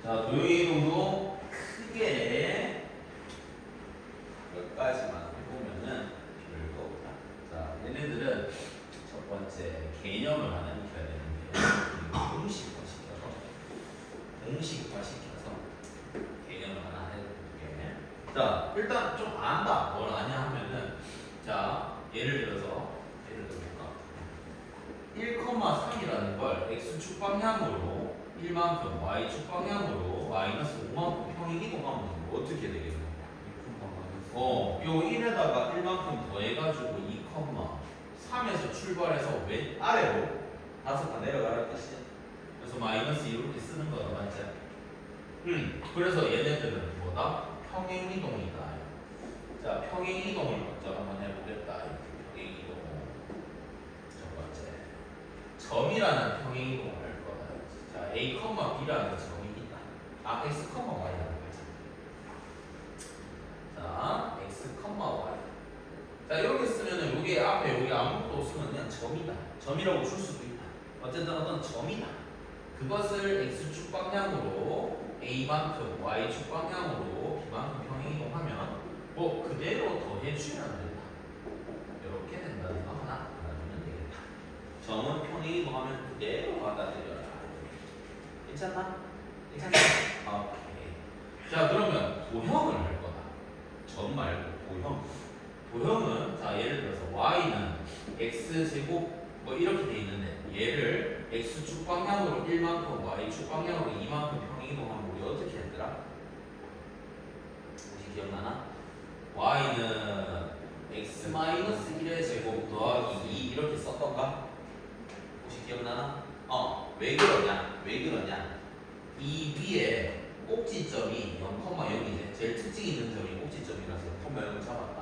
자, 도형이동도 크게 여기까지만 해보면은 별거 없다. 자, 얘네들은 첫 번째 개념을 하나 익혀야 되는데 공식화시켜서 개념을 하나 해볼게. 자, 일단 좀 안다. 뭘 아냐 하면은 자, 예를 들어볼까? 1,3이라는 걸 x축 방향으로 1만큼, y축 방향으로 마이너스 5만큼 평행 이동하면 어떻게 되겠노? 요 1에다가 1만큼 더해가지고 2,3에서 출발해서 왼 아래로 5칸 내려가라 뜻이야. 그래서 마이너스 이렇게 쓰는 거다, 맞지? 그래서 얘네들은 뭐다? 평행 이동이다. 자, 평행 이동을 먼저 한번 해보겠다. 평행 이동. 첫 번째. 점이라는 평행 이동을 할 거다. 자, A, B라는 점이 있다. 아, X, Y라는 거죠. 자, X, Y. 자, 이렇게 쓰면은 여기 앞에 여기 아무것도 없으면 그냥 점이다. 점이라고 줄 수도 있다. 어쨌든 어떤 점이다. 그것을 X축 방향으로 A만큼, Y축 방향으로 B만큼 평행 이동하면 뭐 그대로 더해주면 된다. 이렇게 된다는 거 하나 알아두면 되겠다. 점은 평행 이동하면 그대로 받아들여라. 괜찮나? 괜찮나? 오케이. 자, 그러면 도형을 할 거다. 점 말고 도형. 도형은 자, 예를 들어서 y는 x제곱 뭐 이렇게 돼 있는데 얘를 x축 방향으로 1만큼, y축 방향으로 2만큼 평행 이동하면 우리 어떻게 했더라? 혹시 기억나나? y는 x-1의 제곱 더하기 2 이렇게 썼던가? 혹시 기억나나? 왜 그러냐? 이 위에 꼭지점이 0,0이제 제일 특징 있는 점이 꼭지점이라서 0,0을 잡았다.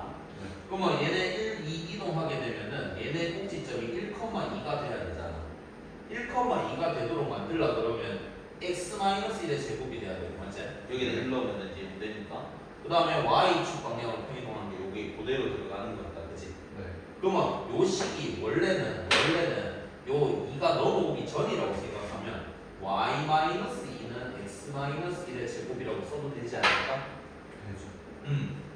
그러면 얘네 1, 2 이동하게 되면은 얘네 꼭지점이 1,2가 돼야 되잖아. 1,2가 되도록 만들라 그러면 x-1의 제곱이 돼야 되고, 맞지? 여기다 1 넣으면 이제 못 되니까. 그 다음에 y축 방향으로 평행이동하는 게 여기 그대로 들어가는 거다, 그치? 네. 그러면 요 식이 원래는 요 2가 넘어오기 전이라고 생각하면 y-2는 x-1의 제곱이라고 써도 되지 않을까? 되죠.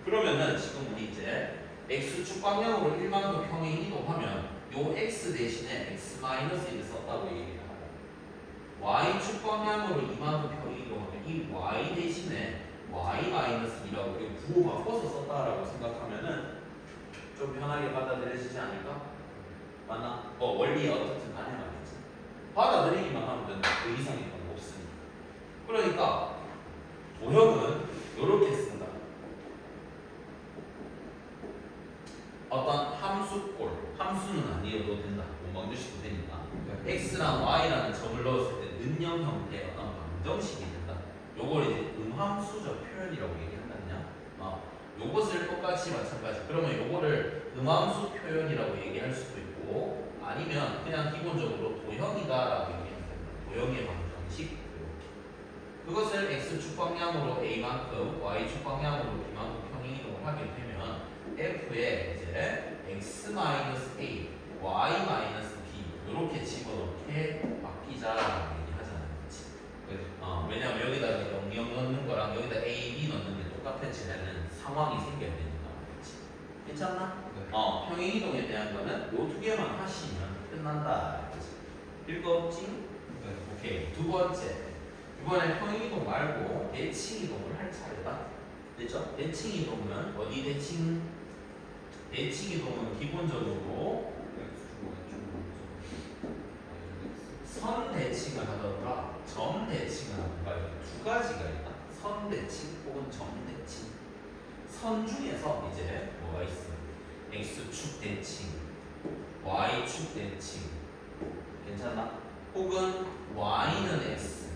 그러면은 지금 우리 이제 x축 방향으로 1만큼 평행 이동하면 요 x 대신에 x-1을 썼다고 얘기를 하고 y축 방향으로 2만큼 평행 이동하면 이 y 대신에 y-2라고 구호 바꿔서 썼다라고 생각하면은 좀 편하게 받아들여지지 않을까? 맞나? 원리에 어떻든 간에 말이지. 받아들이기만 하면 된다. 그 이상의 건 없으니까. 그러니까 도형은 이렇게 쓴다. 어떤 함수꼴, 함수는 아니어도 된다. 원방주식도 되니까. 네. x랑 y라는 점을 넣었을 때 는형 형태의 어떤 방정식이 된다. 요걸 이제 음함수적 표현이라고 얘기한다냐? 요것을 똑같이 마찬가지. 그러면 요거를 음함수 표현이라고 얘기할 수도 있고, 아니면 그냥 기본적으로 도형이다라고 얘기하면 된다. 도형의 방정식. 이렇게. 그것을 x축 방향으로 a만큼, y축 방향으로 b만큼 평행 이동을 하게 되면 f에 이제 x-a, y-b 이렇게 집어넣게 바뀌자라고 얘기하잖아요, 그렇지? 네. 왜냐면 여기다 0 넣는 거랑 여기다 a, b 넣는 게 똑같아지는 상황이 생겨야 되니까, 그렇지? 괜찮나? 네. 평행 이동에 대한 거는 요 두 개만 하시면 끝난다, 그렇지? 읽었지? 네. 오케이. 두 번째. 이번에 평행 이동 말고 대칭 이동을 할 차례다. 됐죠? 대칭 이동은 어디 대칭? 대칭 이동은 기본적으로 선 대칭을 하더라도 점 대칭을 하던가 두 가지가 있다. 선 대칭 혹은 점 대칭. 선 중에서 이제 뭐가 있어? x축 대칭, y축 대칭. 괜찮나? 혹은 y는 x,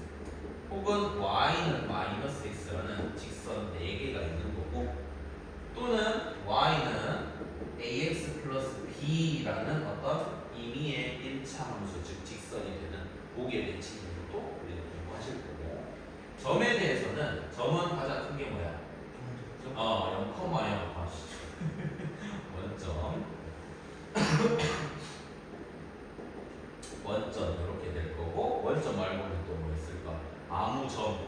혹은 y는 마이너스 x라는 직선 4개가 있는 거고, 또는 y는 ax 플러스 b라는 어떤 임의의 1차 함수, 즉 직선이 되는 목의 대칭인 것도 우리가 공부하실 거고, 점에 대해서는 점은 가장 큰 게 뭐야? 0,0 하시죠. 원점 원점 이렇게 될 거고, 원점 말고는 또 뭐 있을까? 아무 점,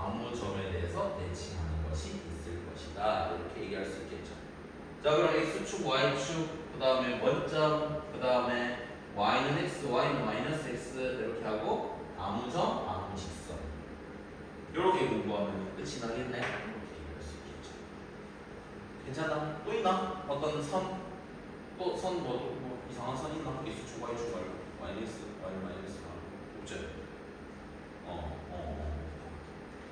아무 점에 대해서 대칭하는 것이 있을 것이다. 이렇게 얘기할 수 있겠죠. 자, 그럼 x축, y축, 그 다음에 원점, 그 다음에 y는 x, y는 마이너스 x 이렇게 하고 아무 점, 아무 직선. 이렇게 공부하면 끝이 나겠네. 이렇게 얘기할 수 있겠죠. 괜찮아? 또 있나? 어떤 선? 또 선 뭐 이상한 선 있나? x축, y축 말고 마이너스, y 마이너스 없죠?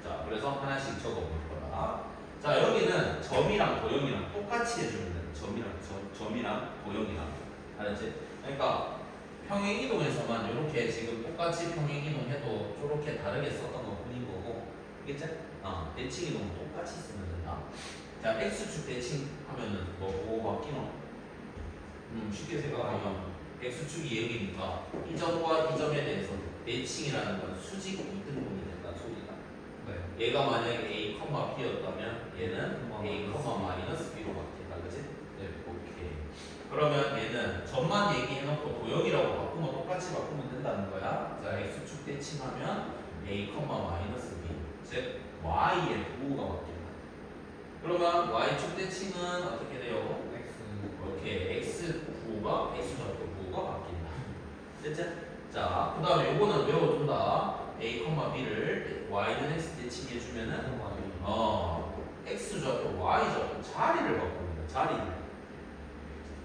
자, 그래서 하나씩 적어볼 거라. 자, 여기는 점이랑 도형이랑 똑같이 해주면 돼. 점이랑 도형이랑. 알았지? 그러니까 평행이동에서만 이렇게 지금 똑같이 평행이동해도 저렇게 다르게 썼던 것 뿐인 거고. 알겠지? 대칭이동은 똑같이 쓰면 된다. 자, x축 대칭하면은 뭐 보고 바뀌노? 쉽게 생각하면 x축이 여기니까 이 점과 이 점에 대해서 대칭이라는 건 수직 이등분이 된다 소리다. 네. 얘가 만약에 a, b였다면 얘는 a, 마이너스 b로 바뀐다, 그지? 네. 오케이. 그러면 얘는 점만 얘기해놓고 도형이라고 바꾸면 똑같이 바꾸면 된다는 거야. 자, x축 대칭하면 a, 마이너스 b, 즉 y의 부호가 바뀐다. 그러면 y축 대칭은 어떻게 돼요? 이렇게 x 부호가 x좌표 부호가 바뀐다. 됐지? 자, 그 다음에 요거는 외워둔다. a, b를 y는 x 대칭해주면은 x좌표, y좌표 자리를 바꿉니다. 자리를.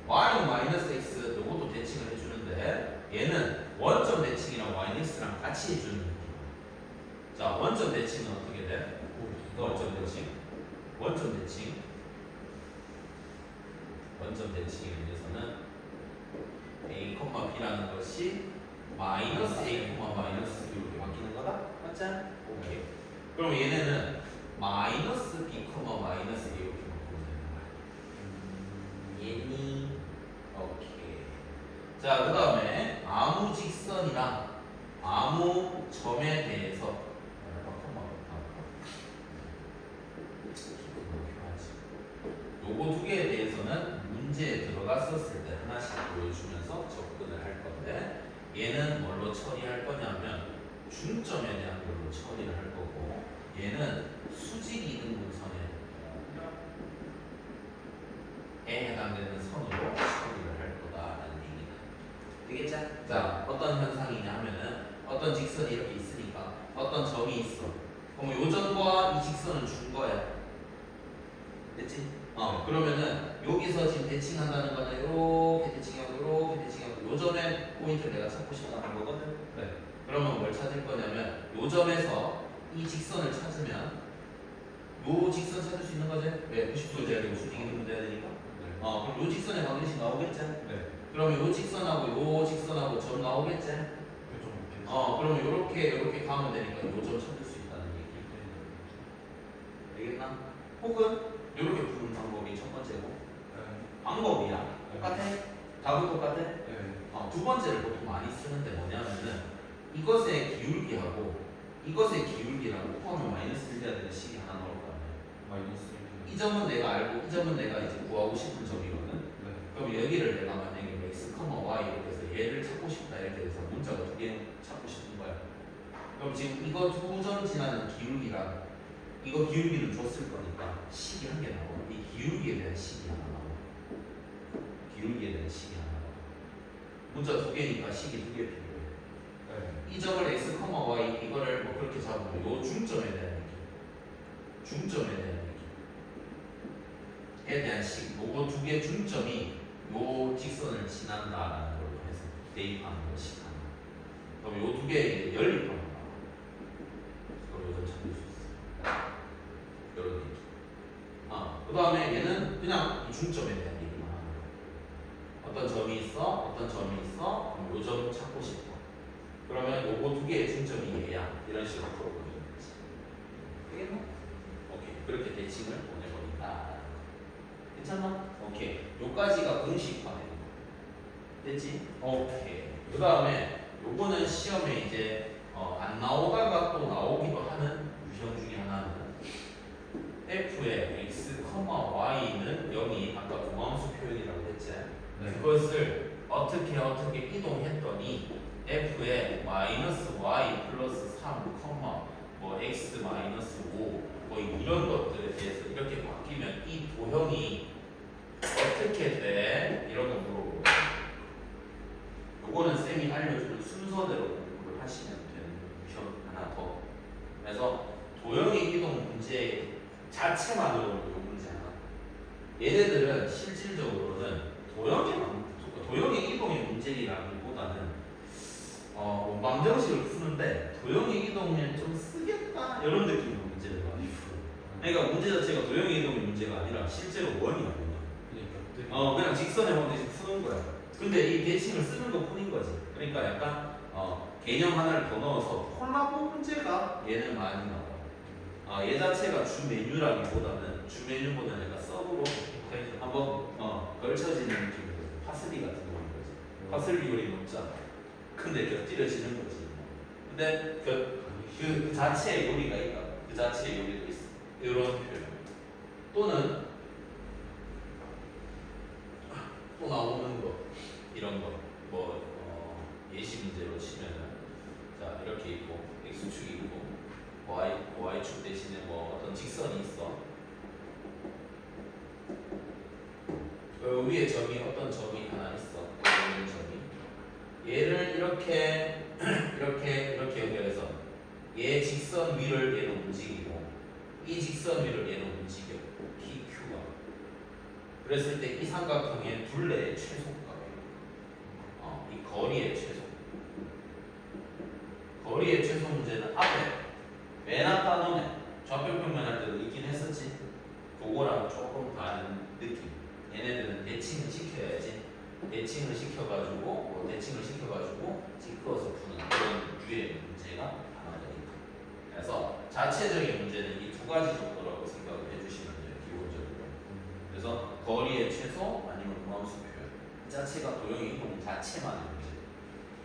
y는 마이너스 x 요것도 대칭을 해주는데 얘는 원점 대칭이랑 y는 x랑 같이 해주는 느낌. 자, 원점 대칭은 어떻게 돼? 원점 대칭. 원점 대칭에 대해서는 a, b라는 것이 마이너스 a, 마이너스 b 이렇게 바뀌는 거다? 맞지? 오케이. 그럼 얘네는 마이너스 b, 마이너스 a 이렇게 바꾸면 되는 거야. 얘니 오케이. 자, 그 다음에 아무 직선이랑 아무 점에 대해서 요거 두 개에 대해서는 문제에 들어갔었을 때 하나씩 보여주면서 접근을 할 건데 얘는 뭘로 처리할 거냐면 중점에 대한 걸로 처리를 할 거고 얘는 수직 이등분선에 해당되는 선으로 처리를 할 거다라는 얘기다. 되겠죠? 자, 어떤 현상이냐 하면은 어떤 직선이 이렇게 있으니까 어떤 점이 있어. 그럼 요 점과 이 직선은 준 거야. 됐지? 그러면은 여기서 지금 대칭한다는 거는 이렇게 대칭하고 이렇게 대칭하고 요 점의 포인트를 내가 찾고 싶다는 거거든. 네. 그러면 뭘 찾을 거냐면 요 점에서 이 직선을 찾으면 요 직선 찾을 수 있는 거지? 네. 90도 돼야 되고 수직이 돼야 되니까. 네. 그럼 요 직선의 반드시 나오겠지? 네. 그러면 요 직선하고 점 나오겠지? 그러면 요렇게 가면 되니까 요 점 찾을 수 있다는 얘기. 알겠나? 혹은 이렇게 푸는 방법이 첫 번째고 방법이야 똑같아? 답은 똑같아? 두 번째를 보통 많이 쓰는데 뭐냐면은 이것의 기울기하고 이것의 기울기랑 곱하면 마이너스 1 돼야 되는 식이 하나 나올 거 아니야. 이 점은 내가 알고 이 점은 내가 이제 구하고 싶은 점이거든. 그럼 여기를 내가 만약에 x, y 이렇게 해서 얘를 찾고 싶다 이렇게 해서 문자가 두 개 찾고 싶은 거야. 그럼 지금 이거 두 점 지나는 기울기랑 이거 기울기를 줬을 거니까 식이 한 개 나와. 이 기울기에 대한 식이 하나 나와. 기울기에 대한 식이 하나 나와. 문자 두 개니까 식이 두 개 필요해. 이 점을 x, y 이거를 뭐 그렇게 잡으면 요 중점에 대한 얘기. 중점에 대한 얘기에 대한 식. 요거 두 개 중점이 요 직선을 지난다라는 걸로 해서 대입하는 것이 하나. 그럼 요 두 개의 연립하는 거. 그럼 요점 찾을 수 있어. 이런 얘기. 그 다음에 얘는 그냥 이 중점에 대한 얘기만 하는 거야. 어떤 점이 있어? 그럼 요 점 찾고 싶어. 그러면 요거 두 개의 중점이 얘야. 이런 식으로 풀어보면 되지. 되겠나? 오케이. 그렇게 대칭을 보내버린다. 괜찮나? 오케이. 요까지가 공식화되는 거. 됐지? 오케이. 그 다음에 요거는 시험에 이제 안 나오다가 또 나오기도 하는 유형 중에 하나는 f의 x, y는 0이 아까 우함수 표현이라고 했지. 네. 그것을 어떻게 이동했더니 f의 마이너스 y 플러스 3, 뭐 x 마이너스 5 뭐 이런 것들에 대해서 이렇게 바뀌면 이 도형이 어떻게 돼? 이런 거 물어보고 요거는 쌤이 알려주는 순서대로 공부를 하시면 되는 점 하나 더. 그래서 도형의 이동 문제 자체만으로는 요 문제 하나. 얘네들은 실질적으로는 도형의 이동의 문제라기보다는 원방정식을 푸는데 도형의 이동을 좀 쓰겠다 이런 느낌의 문제를 많이 풀어요. 그러니까 문제 자체가 도형의 이동의 문제가 아니라 실제로 원이거든요. 그냥 직선의 방정식 푸는 거야. 근데 이 대칭을 쓰는 것 뿐인 거지. 그러니까 약간 개념 하나를 더 넣어서 콜라보 문제가 얘는 많이 나와요. 얘 자체가 주 메뉴라기보다는 주 메뉴보다는 약간 서브로 한번 걸쳐지는 느낌이거든. 파슬리 같은 경우인 거지. 파슬리 요리 먹자. 근데 곁들여지는 거지. 근데 그 자체의 요리가 있다. 그 자체의 요리도 있어. 이런 표현. 또는 또 나오는 거 이런 거 예시 문제로 치면은 자 이렇게 있고 x축이 있고 y축 대신에 뭐 어떤 직선이 있어. 위에 점이 어떤 점이 하나 있어. 이런 점이 얘를 이렇게 연결해서 얘 직선 위를 얘는 움직이고 이 직선 위를 얘는 움직여. PQ가 그랬을 때 이 삼각형의 둘레의 최소값 이 거리의 최소 문제는 앞에 맨 앞 단원에 좌표평면 할 때도 있긴 했었지. 그거랑 조금 다른 느낌. 얘네들은 대칭을 시켜야지. 대칭을 시켜가지고 찍어서 푸는 그런 류의 문제가 하나가 있다. 그래서 자체적인 문제는 이 두 가지 정도라고 생각을 해주시면 돼요. 기본적으로. 그래서 거리의 최소 아니면 음함수 표현 이 자체가 도형의 이동 자체만의 문제.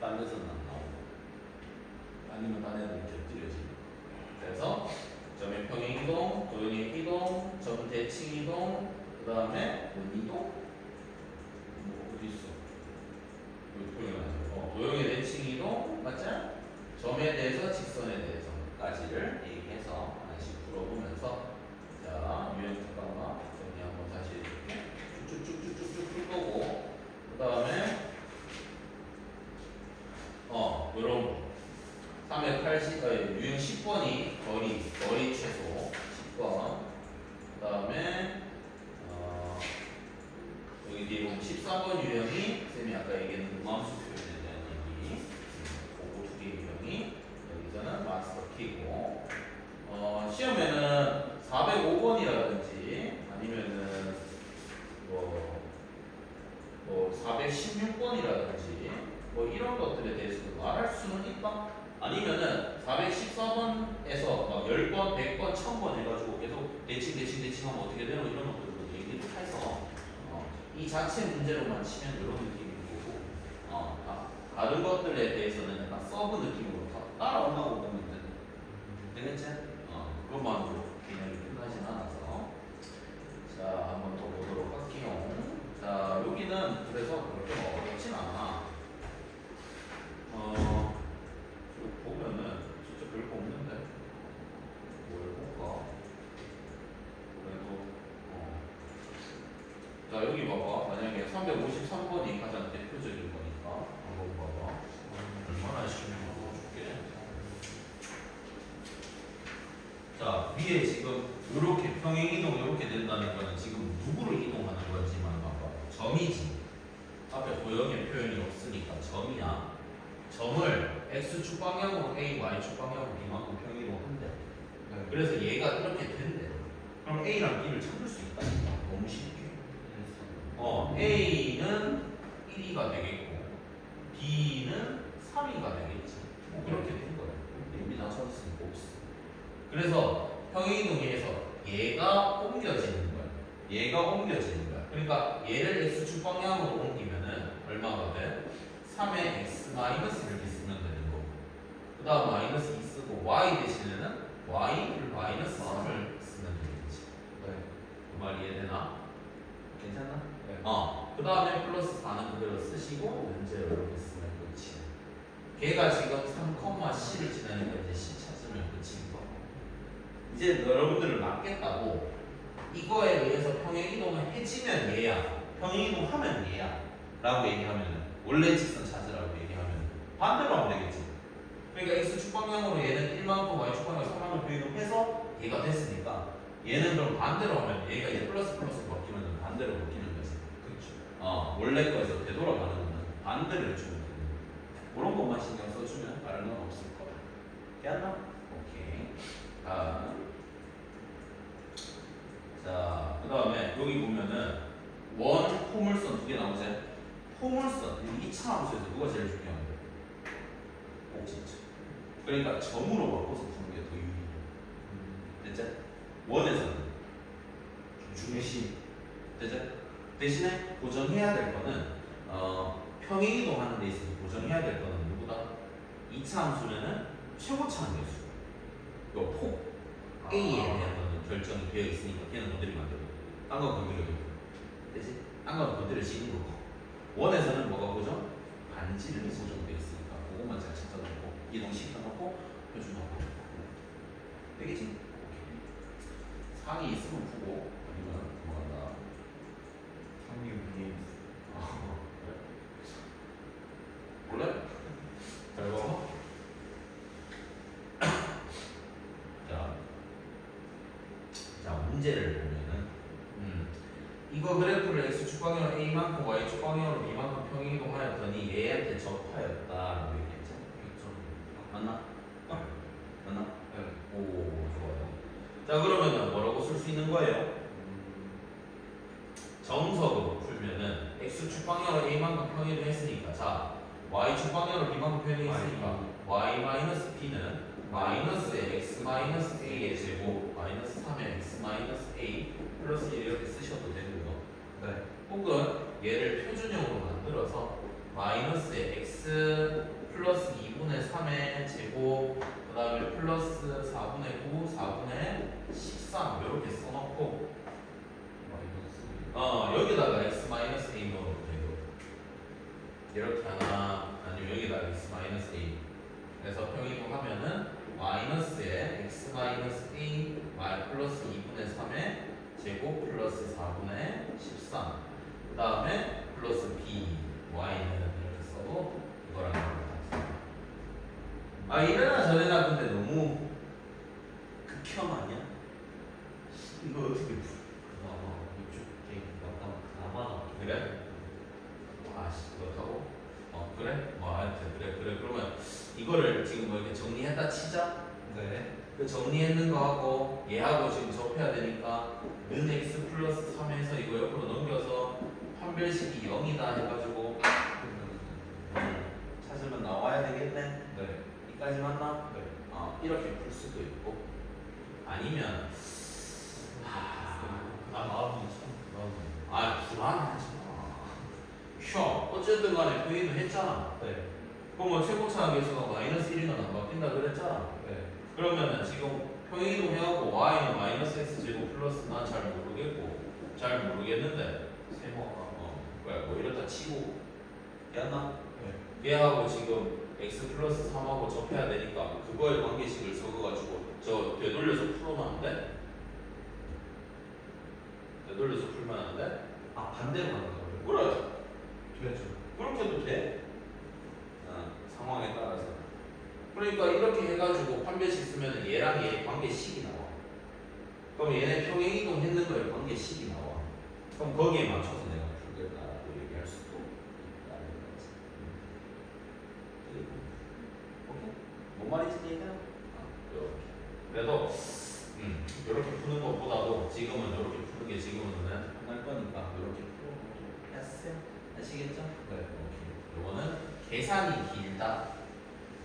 딴 데서는 안 나오고 아니면 딴 애는 곁들여지는 거. 그래서 점의 평행 이동, 도형의 이동, 점 대칭 이동, 그 다음에 이동? 어디 있어? 도형의 대칭 이동, 맞지? 점에 대해서 직선에 대해서까지를 얘기해서 하나씩 풀어보면서 자 유형 특강과 정리 한번 다시 이렇게 쭉쭉쭉쭉쭉 풀 거고 그 다음에 요런 거 380, 유형 10번이 거리 최소 10번 그 다음에 여기 뒤에 보면 13번 유형이 쌤이 아까 얘기했던 음함수 표현에 대한 얘기 그거 두 개의 유형이 여기서는 마스터 키고 시험에는 405번이라든지 아니면은 뭐 416번이라든지 뭐 이런 것들에 대해서도 말할 수는 있다. 아니면은 414번에서 막 10번, 100번, 1000번 해가지고 계속 대칭하면 어떻게 되는 이런 것들도 얘기를 해서 이 자체 문제로만 치면 이런 느낌인 거고 다른 것들에 대해서는 약간 서브 느낌으로 다 따라온다고 보면 되겠지? 그것만으로 개념이 끝나진 않아서 자 한번 더 보도록 할게요. 자 여기는 그래서 그렇게 어렵진 않아. 보면은 진짜 별거 없는데 뭘 볼까? 그래도 자 여기 봐봐. 만약에 353번이 가장 대표적인 거니까 한번 봐봐. 얼마나 쉬운 거 줄게. 자 위에 지금 이렇게 평행 이동 이렇게 된다는 거는 지금 누구를 이동하는 건지만 봐봐. 점이지. 앞에 도형의 표현이 없으니까 점이야. 점을 x축 방향으로 a, y축 방향으로 b만큼 평행이동한대. 그래서 얘가 이렇게 된대. 그럼 a랑 b를 찾을 수 있다니까. 너무 쉽게. a는 1이가 되겠고 b는 3이가 되겠지. 그렇게 된 거야. 우리 다 찾았으니까 없어. 그래서 평행이동에서 얘가 옮겨지는 거야. 그러니까 얘를 x축 방향으로 옮기면은 얼마가 돼? 3의 x 마이너스를 쓰면 되는 거고 그 다음 마이너스 2 쓰고 y 대신에는 y를 마이너스 3을 쓰면 되겠지. 그 말 이해되나? 괜찮나? 네. 그 다음에 플러스 4는 그대로 쓰시고 문제 이렇게 쓰면 끝이야. 걔가 지금 3,C를 지나니까 이제 C 찾으면 끝인 거. 이제 여러분들을 맞겠다고 이거에 의해서 평행이동을 해지면 얘야, 평행이동하면 얘야 라고 얘기하면 원래 직선 찾으라고 얘기하면 반대로 하면 되겠지. 그러니까 x축 방향으로 얘는 1만큼 y축 방향으로 3만큼 평행이동해서 얘가 됐으니까 얘는 그럼 반대로 하면 얘가 이제 플러스 플러스 바뀌면 반대로 바뀌는 거지. 그렇죠. 원래 거에서 되돌아가는 거는 반대로 해주면 되는 거야. 그런 것만 신경 써주면 다른 건 없을 거야. 깨었나? 오케이. 자, 그 다음에 여기 보면은 원 포물선 두 개 나오지? 포물선, 이 이차함수에서 누가 제일 중요한데? 꼭지점. 그러니까 점으로 바꿔서 푸는 게 더 유리해. 됐지? 원에서는 중심. 됐지? 대신에 고정해야 될 거는 평행이동 하는 데 있어서 고정해야 될 거는 누구다? 이차함수면은 최고차 함수. 요 폭 A에 대한 거는 결정이 되어 있으니까 걔는 건드리면 안 되고 딴건 건드려도 되고 되지? 딴 건 건드릴 수 있는 거고 원에서는 뭐가 고정? 반지름이 고정되어 있으니까 그것만 잘 찾아놓고 이동시켜놓고 표준하고 되겠지? 상이 있으면 푸고 아니면 뭐한다 상이 위에 있어. 그래? 원래? 잘 봐봐. 자, 문제를 보면은 이거 그래프를 x축 방향으로 a만큼 y축 방향으로 b만큼 평행이동하였더니 얘한테 접하였다라고 얘기했죠. 맞나? 맞나? 네. 오, 좋아요. 자, 그러면은 뭐라고 쓸 수 있는 거예요? 정석으로 풀면은 x축 방향으로 a만큼 평행이동했으니까 자, y축 방향으로 b만큼 평행했으니까 y-b는 마이너스 x 마이너스 a의 제곱 마이너스 3의 x 마이너스 a 플러스 1 이렇게 쓰셔도 되고요. 네. 혹은 얘를 표준형으로 만들어서 마이너스의 x 플러스 2분의 3의 제곱 그 다음에 플러스 4분의 9 4분의 13 이렇게 써놓고 여기다가 x 마이너스 a 넣어도 되고 이렇게 하나 아니면 여기다가 x 마이너스 a 그래서 평행이동하면은 마이너스에 x 마이너스 a y 플러스 2분의 3의 제곱 플러스 4분의 13 그 다음에 플러스 b y는 이렇게 써도 이거랑 같습니다. 이래나 저래나 근데 너무 극혐 아니야? 이거 어떻게 풀어? 이쪽 그나마 그래? 아씨 그렇다고? 그래? 하여튼 그래 그러면 이거를 지금 뭐 이렇게 정리했다 치자. 네. 그 정리했는 거하고 얘하고 지금 접해야 되니까 는 x 플러스 3에서 이거 옆으로 넘겨서 판별식이 0이다 해가지고 찾으면 나와야 되겠네. 네. 이까지 맞나? 네. 이렇게 풀 수도 있고 아니면 마음이 참 불안하지 마. 어쨌든 간에 평행도 했잖아. 네. 그러면 최고차항 계수가 마이너스 1이나 안 바뀐다 그랬잖아. 네. 그러면은 지금 평행이동 해갖고 y는 마이너스 x 제곱 플러스 난 잘 모르겠고 잘 모르겠는데 세모가 그래 뭐 이렇다 치고 됐나? 네. 얘하고 지금 x 플러스 3하고 접해야 되니까 그거의 관계식을 적어가지고 저 되돌려서 풀면 안 돼? 되돌려서 풀면 안 돼? 반대로 가는 거예요? 그래 되죠. 그렇게도 돼. 상황에 따라서. 그러니까 이렇게 해가지고 판별식 쓰면 얘랑 얘 관계식이 나와. 그럼 얘네 평행이동 했는 거에 관계식이 나와. 그럼 거기에 맞춰서 내가 풀겠다라고 얘기할 수도 있다는 거지. 오케이? 뭔 말인지 이해되나? 이렇게. 그래도 이렇게 푸는 것보다도 지금은 이렇게 푸는 게 지금은 편할 거니까 이렇게 풀어보도록 했어요. 아시겠죠? 네. 오케이. 이거는 계산이 길다.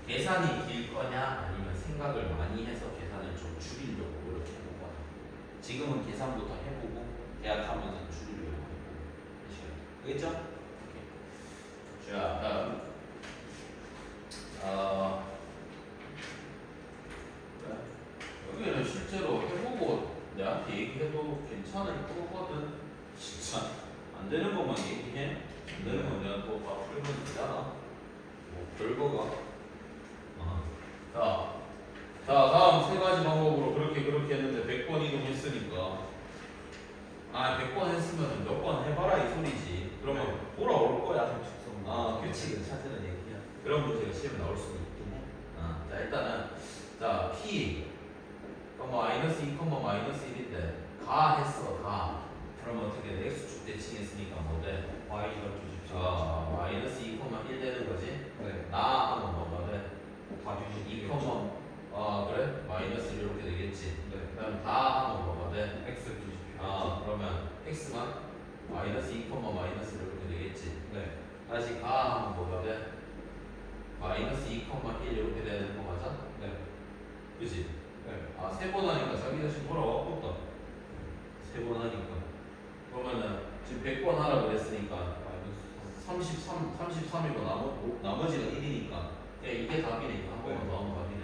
계산이 길 거냐 아니면 생각을 많이 해서 계산을 좀 줄이려고 이렇게 해본 거야. 지금은 계산부터 해보고 계약하면서 줄이려고 해보고. 아시겠죠? 오케이. 자, 다음. 여기는 실제로 해보고 내한테 얘기해도 괜찮을 거거든. 진짜 안 되는 것만 얘기해. 안 되는 건 내가 또 다 풀면 되잖아. 뭐 별거가. 자, 다음 세 가지 방법으로 그렇게 했는데. 아 100번 했으면 몇 번 해봐라 이 소리지. 그러면 돌아올 거야. 아 규칙을 찾으는 얘기야. 그런 문제가 시험에 나올 수는 있긴 해. 자 일단은 자 p 마이너스 2, 마이너스 1인데 가 했어 가. 그러면 어떻게 돼? x축 대칭했으니까 뭐 돼? y가 주십시오. 마이너스 2, 1 되는 거지? 네. 나 하면 뭐가 돼? 다 2, 주십시오. 그래? 마이너스 1 이렇게 되겠지? 네. 그럼 다 하면 뭐가 돼? x 주십시오. 그러면 x가 마이너스 2, 마이너스 1 이렇게 되겠지? 네. 다시 가 하면 뭐가 돼? 마이너스 2, 1 이렇게 되는 거 맞아? 네. 그지? 네. 세 번 하니까 자기 자신 돌아왔겠다. 세 번 하니까 그러면은 지금 100번 하라 그랬으니까 마이너스 33이고 나머지가 1이니까 이게 답이니까 한 번만 더 하면 답이네.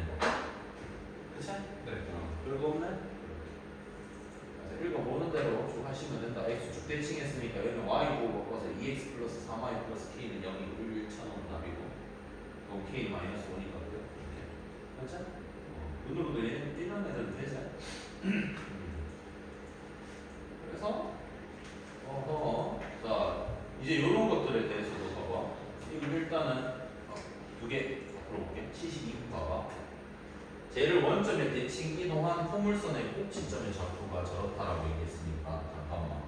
그치? 3. 네. 별거 없네? 그래서 읽어보는 대로 쭉 하시면 된다. x축 대칭했으니까 여기는 y 보고 바꿔서 2x 플러스 3y 플러스 k는 0이고 1, 1,000원 답이고 그럼 k 마이너스 5니까 그래? 맞아? 오늘부터 이런 애들 되자. 그래서 자 이제 이런 것들에 대해서도 봐봐. 이걸 일단은 두 개 앞으로 볼게. 72분 봐봐. 쟤를 원점에 대칭 이동한 포물선의 꼭지점의 좌표가 저렇다라고 얘기했으니까 잠깐만.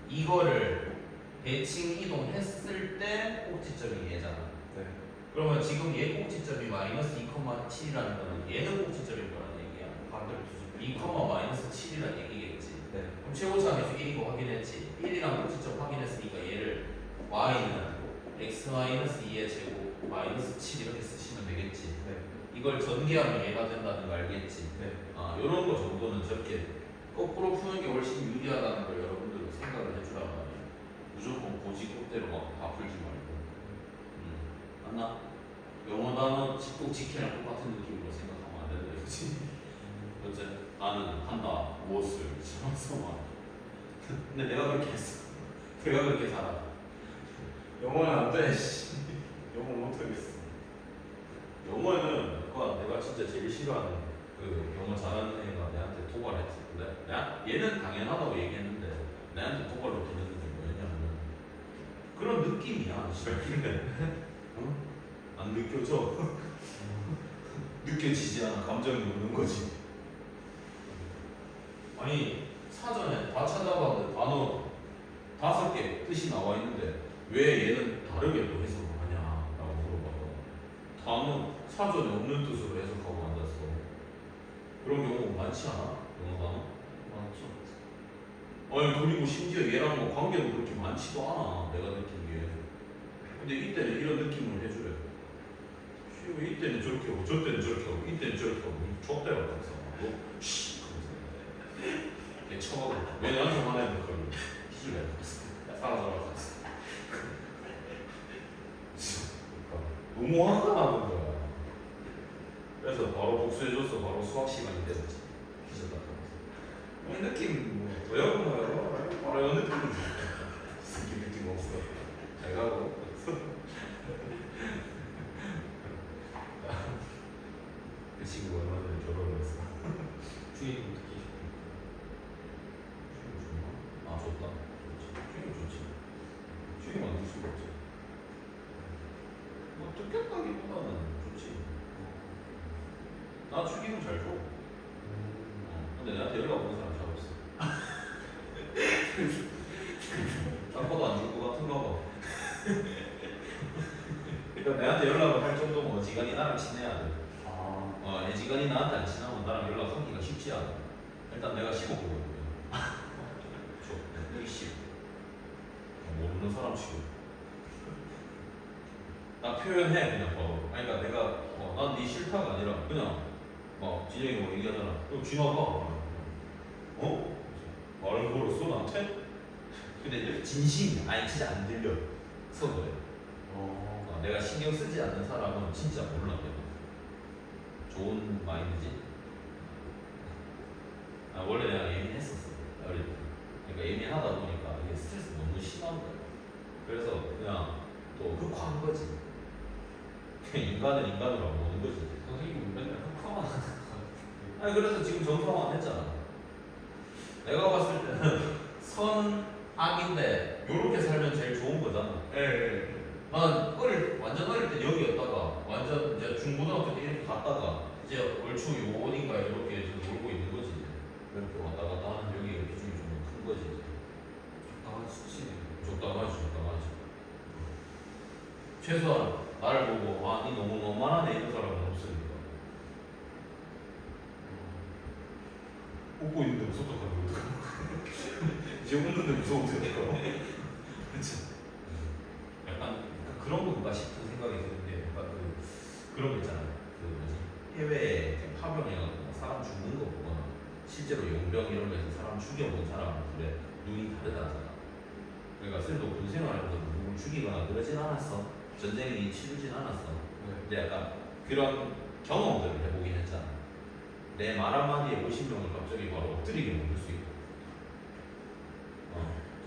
이거를 대칭 이동했을 때 꼭지점이 얘잖아. 네. 그러면 지금 얘 꼭지점이 마이너스 2,7이라는 거는 얘는 꼭지점인 거라는 얘기야. 반대로 주십시오. 2, 마이너스 7이라는 얘기겠지. 네. 그럼 최고차함수 1이고 확인했지. 1이랑 꼭지점 확인했으니까 얘를 y는 x-2의 제곱 마이너스 7 이렇게 쓰시면 되겠지. 네. 이걸 전개하면 얘가 된다는 거 알겠지. 네. 이런 거 정도는 저렇게 거꾸로 푸는 게 훨씬 유리하다는 걸 여러분들도 생각을 해주란 말이야. 무조건 고지급대로 막 다 풀지 말고. 맞나? 영어 단어 직독직해랑 똑같은 느낌으로 생각하면 안 된다, 그렇지? 어째 나는 한다 무엇을 지어서만. 근데 내가 그렇게 했어. 내가 그렇게 살아. 영어는 안 돼. 영어 못 하겠어. 영어는 내가 진짜 제일 싫어하는 그 영어 잘하는 애가 내한테 도발했지. 근데 내가 얘는 당연하다고 얘기했는데 내한테 도발로 되는 게 뭐냐면 그런 느낌이야. 근데 응? 안 느껴져. 느껴지지 않아. 감정이 없는 거지. 아니 사전에 다 찾아봤는데 단어 5개 뜻이 나와 있는데 왜 얘는 다르게 또 해석을 하냐라고 물어봐서 단어 사전에 없는 뜻으로 해석하고 앉았어. 그런 경우가 많지 않아? 영어 단어? 많죠. 아니 그리고 심지어 얘랑 뭐 관계도 그렇게 많지도 않아. 내가 느끼기에. 근데 이때는 이런 느낌을 해주래. 이때는 저렇게 하고 저때는 저렇게 하고 이때는 저렇게 하고 족대로 항상 너 씨. 내 처먹어. 왜 나한테 화내는 걸 기질래? 사라져라. 너무 화가 나는 거야. 그래서 바로 복수해줘서 바로 수학 시간이 되었지. 기절 같아서. 이 느낌 뭐 외우고나요? 바로 이런 느낌. 느낌 없어. 잘 가고. 그 친구 얼마 전에 결혼을 했어. 주인님 어떻게 좋다. 주인 좋지. 주인 만들 수가 없지. 뭐 뜯겼다기보다는 좋지. 나 주기는 잘 줘. 근데 나한테 연락 오는 사람 잘 없어. 딱 봐도 안 줄 것 같은가 봐. 그러니까 내한테 연락을 할 정도면 어지간히 나랑 친해야 돼. 애지간히 나한테 안 친하면 나랑 연락하기가 쉽지 않아. 일단 내가 15거거든. 여기 10. 모르는 사람 치고. 나 표현해 그냥 바로. 그러니까 내가 난 네 싫다가 아니라 그냥 막 진영이 뭐 얘기하잖아. 그럼 지나가. 말을 걸었어 나한테? 근데 진심이야. 아니 진짜 안 들려. 그래. 내가 신경 쓰지 않는 사람은 진짜 몰라. 내가. 좋은 마인드지. 원래 내가 예민했었어. 어릴 때. 그러니까 예민하다 보니까 이게 스트레스 너무 심한 거야. 그래서 그냥 또 흑화한 거지. 그냥 인간은 인간으로 안 보는 거지. 선생님 맨날 흑화만 하는 것 아니 그래서 지금 정상화 했잖아. 내가 봤을 때는 선악인데 요렇게 살면 제일 좋은 거잖아. 예. 난 완전 어릴 때 여기였다가 완전 이제 중고등학교 때 이렇게 갔다가 이제 얼추 요 어딘가 이렇게 좀 놀고 있는 거지. 이렇게 왔다 갔다 하는 여기가 비중이 좀 큰 거지. 이제. 아 수치네. 적당하지. 최소한 나를 보고 니 너무 너무하네 이런 사람은 없으니까. 웃고 있는데 무섭다 하는 거야. 이제 웃는데 무서워지니까. 그치? 약간 그런 건가 싶은 생각이 드는데 약간 그런 거 있잖아요. 그 뭐지? 해외에 파병해가지고 사람 죽는 거 보거나 실제로 용병 이런 거에서 사람 죽여본 사람들의 눈이 다르다잖아. 그러니까 쌤도 군 생활하면서 누굴 죽이거나 그러진 않았어. 전쟁이 치르진 않았어. 근데 약간 그런 경험들을 해보긴 했잖아. 내 말 한마디에 50명을 갑자기 바로 엎드리게 만들 수 있고.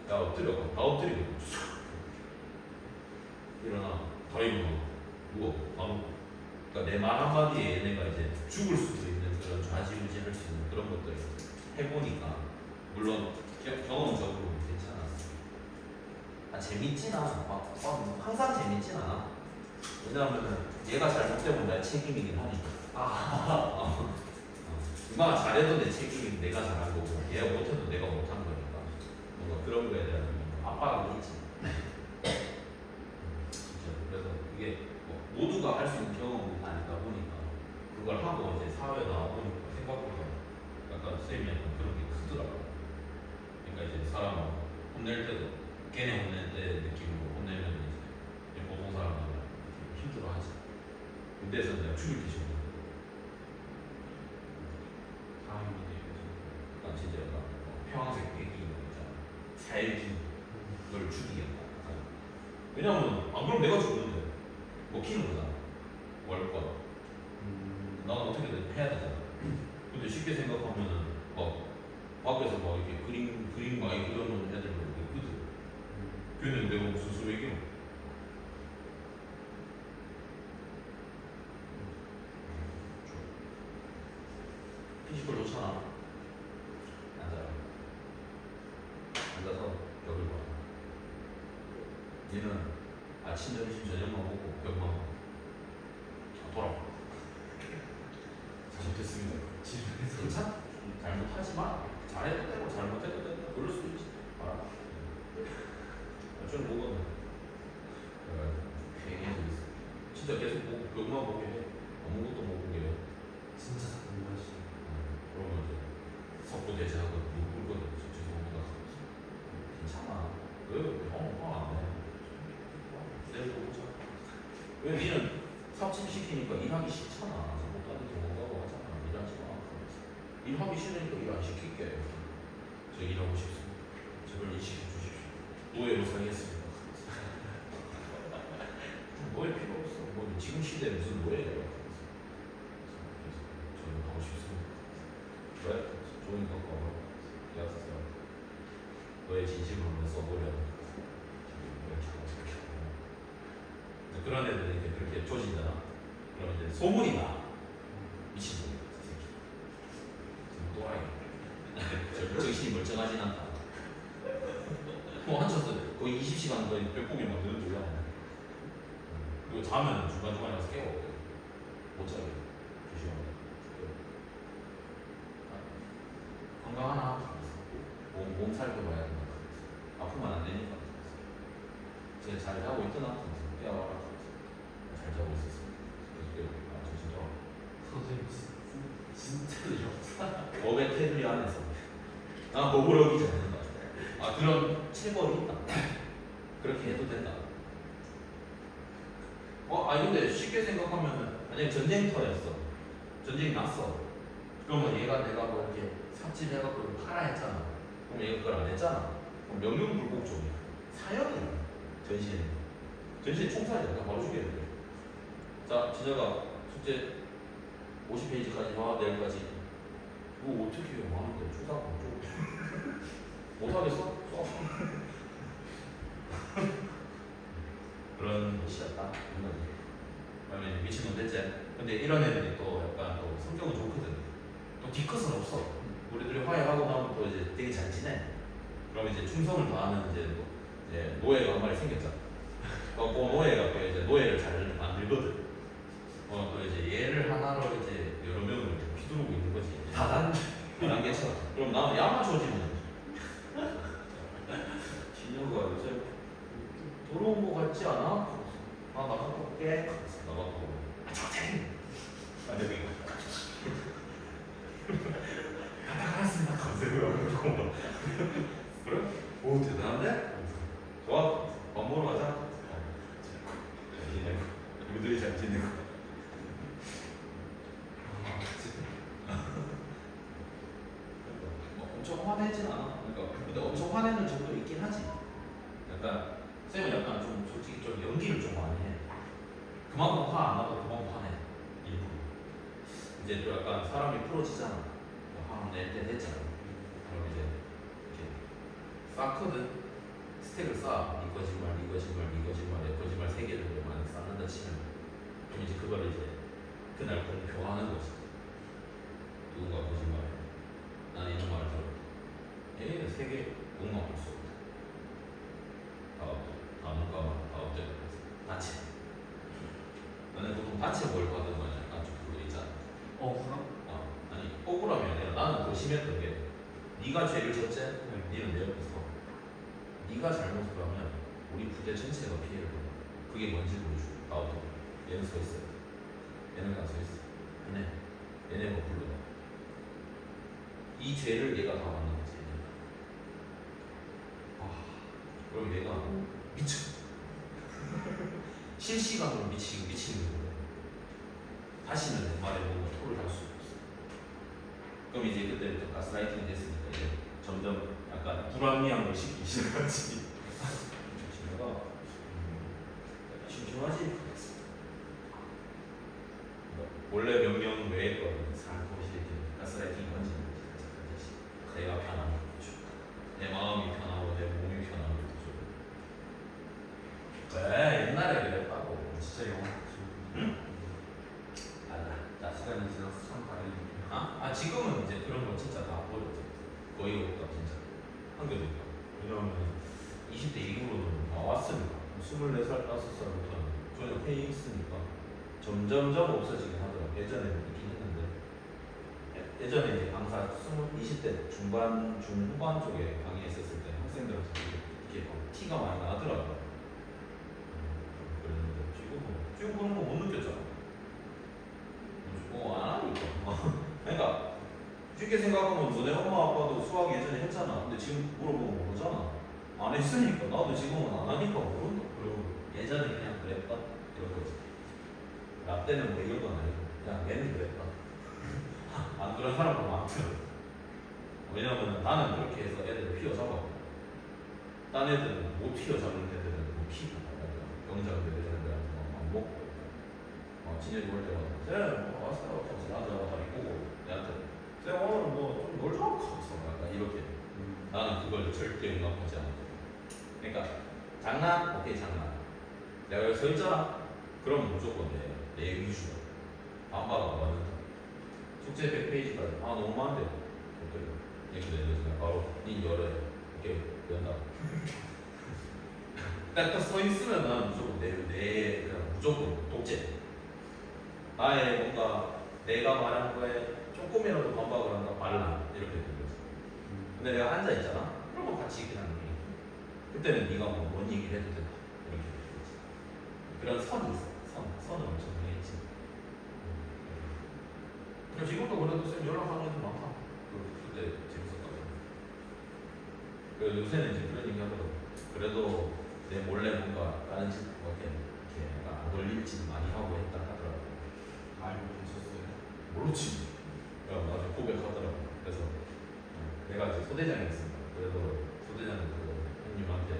야 엎드려. 다 엎드리고. 일어나. 다 일어나. 누워. 다 놓고. 그러니까 내 말 한마디에 얘네가 이제 죽을 수도 있는 그런 좌지우지 할 수 있는 그런 것들 해보니까 물론 경험적으로 괜찮았어. 재밌진 않아. 항상 재밌진 않아. 왜냐하면은 얘가 잘못되면 내 책임이긴 하니까. 누가 잘해도 내 책임이 내가 잘한 거고 얘가 못해도 내가 못한 거니까 뭔가 그런 거에 대한 압박이 있지. 그래서 이게 모두가 할 수 있는 경험은 아니다 보니까 그걸 하고 이제 사회에 나와보니까 생각보다 약간 쌤이 약간 그런 게 크더라고. 그러니까 이제 사람을 혼낼 때도 걔네 혼낼 때 느낌으로 혼내면 이제 보통 사람들은 힘들어하지. 군대에서 내가 죽일 게 싫어. 난 진짜 약간 평생 애기 있잖아. 살기 널 죽이겠다. 왜냐면 안 그러면 내가 죽는데 먹히는 거잖아. 월권. 난 어떻게든 해야 되잖아. 근데 쉽게 생각하면은 막 밖에서 막 이렇게 그림 많이 그려놓은 애들도 있거든. 걔는 내가 무슨 소리야? 피지컬 좋잖아. 앉아서 벽을 봐. 얘는 아침, 점심, 저녁만 먹고 벽만 봐. 돌아봐. 잘못했습니다. 괜찮아? 잘못하지 마. 잘해도 되고 잘못해도 되고 그럴 수 있지. 알아. 좀 먹었네. 괜히 해서 있어. 진짜 계속 보고 벽만 보게 해. 아무것도 못 보게 해. 진짜 공부하시. 그러면 이제 석고 대체하고 물 끓거든. 죄송합니다. 괜찮아. 왜 화안 내? 내일 또 보자. 왜 니는 삽질시키니까 일하기 싫잖아. 못하는 도망가고 하잖아. 일하지 마. 일하기 싫으니까 일 안 시킬게. 저 일하고 싶습니다. 제발 일 시켜주십시오. 노예로 살겠습니다. 노예 필요 없어. 뭐 지금 시대에 무슨 노예예요? 저는 하고 싶습니다. 왜? 좋은 거 봐봐. 계약서 너의 진심을 한번 써보려. 그런 애들이 이렇게 그렇게 조진잖아. 그럼 이제 소문이 나. 미친놈이야, 저 새끼. 또라이. 정신이 멀쩡하진 않다. 뭐 한쳤어. 거의 20시간 거의 벽보기 만드는 거야. 그리고 자면 중간중간에 가서 깨워. 못 자게. 조심하게. 건강하나? 몸 살펴봐야 된다. 아프면 안 되니까. 제가 잘 자고 있더나? 깨워라. 잘 자고 있었어. 그래서 정신 돌아. 선생님 진짜 역사. 법의 테두리 안에서. 난 법을 어기지 않는다. 그런 체벌이 있다. 그렇게 해도 된다. 근데 쉽게 생각하면 만약에 전쟁터였어. 전쟁이 났어. 그러면 얘가 내가 뭐 이렇게 삽질해갖고 하라 했잖아. 그럼 얘가 그걸 안 했잖아. 그럼 명령불복종이야. 사형이야. 전시에 총살이야. 그냥 바로 죽여야 돼. 자, 진혁아 숙제 50페이지까지 와. 내일까지. 이거 어떻게 해요? 많은데 초상 좀 못하겠어? 써. 그런 것이었다. 이런 거지. 그다음에 미친놈 됐지. 근데 이런 애들이 또 약간 또 성격은 좋거든. 또 뒤끝은 없어. 우리들이 화해하고 나면 또 이제 되게 잘 지내. 그럼 이제 충성을 다하는 이제 노예가 한 마리 생겼잖아. 그 노예가 또 이제 노예를 잘 만들거든. 또 이제 얘를 하나로 이제 여러 명을 이렇게 휘두르고 있는 거지. 다단계처럼. 그럼 나는 야마 조지면 진영가 요새 들어온 거 같지 않아? 아 나갔다 올게. 나갔다 오고. 아 여기. 갔다 갔습니다. 감사해요. 그래? 오 대단한데? 좋아. 밥 먹으러 가자. 잘 지내고. 우리들이 잘 지내고. 엄청 화내진 않아. 그러니까 근데 엄청 화내는 정도 있긴 하지. 약간 쌤은 약간 좀 솔직히 좀 연기를 좀 많이 해. 그만큼 화 안 나도 그만큼 화내. 일부러. 이제 또 약간 사람이 풀어지잖아. 화 낼 때 됐잖아. 그럼 이제 이렇게 쌓거든. 스택을 쌓아. 네 거짓말, 네 거짓말, 네 거짓말, 내 거짓말 3개를 많이 쌓는다 치면 그럼 이제 그걸 이제 그날 공표하는 거지. 누군가 거짓말해. 난 이런 말을 들었다. 얘는 3개 공감할 수 없다. 다음과 업데이트 단체. 너네 보통 단체 뭘 받은 거냐? 약간 좀 그거 있잖아. 그럼? 아니 억울함이 아니라 나는 더 심했던 게 네가 죄를 졌지? 니는 내 옆에서 네가 잘못을 하면 우리 부대 전체가 피해를 봐. 그게 뭔지 보여줘. 나오도 얘는 서 있어요. 얘는 안 서 있어. 얘네 뭐 불러봐. 이 죄를 얘가 다 받는 거지. 그럼 얘가 미쳐. 실시간으로 미치는 거예요. 다시는 내 말에 뭔가 토를 할 수 없어. 그럼 이제 그때부터 가스라이팅이 됐으니까 이제 점점 약간 불합리한 걸 시키기 시작하지. 내가 심심하지? 원래 명령 외의 거는 살포시 이렇게 가스라이팅 건지는 거지. 내가 편한 거죠. 내 마음이 편하고 내 몸이 편한 거죠. 왜 옛날에 그랬다고. 진짜 영화. 응? 알아. 시간이 지나서 참 다르네. 지금은 이제 그런 거 진짜 다 버렸지. 거의 없다 진짜. 한 개도 없다. 왜냐면 20대 이후로는 다 왔으니까 24살, 5살부터는 저는 회의 있으니까 점점점 없어지긴 하더라고. 예전에는 있긴 했는데 예전에 이제 강사 20대 중후반 쪽에 강의했었을 때 학생들한테 이렇게 막 티가 많이 나더라고요. 그랬는데 지금 그런 거 못 느꼈잖아. 안 하니까. 그러니까 쉽게 생각하면 너네 엄마 아빠도 수학 예전에 했잖아. 근데 지금 물어보면 모르잖아. 안 했으니까. 나도 지금은 안 하니까 모른다. 그리고 예전에 그냥 그랬다 이런 거지. 나 때는 뭐 이런 건 아니고 그냥 얘는 그랬다. 안 그런 사람도 많더라고. 왜냐면 나는 그렇게 해서 애들을 휘어잡았고 딴 애들은 못 휘어잡는 애들은 못 키고 병장들 애들한테 막 먹고 진혁이 올 때마다 쌤 왔어요. 나도 다리 꼬고 내한테 쌤 오늘 뭐좀 놀자 하면서 약간 이렇게 나는 그걸 절대 용납하지 않아. 그러니까 장난? 오케이 장난. 내가 여기 서 있잖아? 그럼 무조건 내 위주야. 반박하고 받는다. 숙제 100페이지까지 너무 많은데 이렇게 내려주면 바로 니 열어요. 이렇게 연다. 딱 서 있으면 나는 무조건 그냥 무조건 독재. 나의 뭔가 내가 말한 거에 조금이라도 반박을 한다 말라 이렇게 되는 거지. 근데 내가 앉아 있잖아. 그러면 같이 그냥 얘기해. 그때는 네가 뭔 얘기를 해도 된다 이렇게 되는 거지. 그런 선이 있어. 선을 엄청 정했지. 지금도 그래도 쌤 연락하는 애들 많다. 그때 재밌었다고. 요새는 이제 그런 얘기 하더라고. 그래도 내 몰래 뭔가 다른 집 이렇게 안 걸릴 짓 많이 하고 했다 하더라고. 알고 계셨어요? 모르지. 나중에 고백하더라고. 그래서 내가 이제 소대장이었으니까 그래도 소대장은 형님한테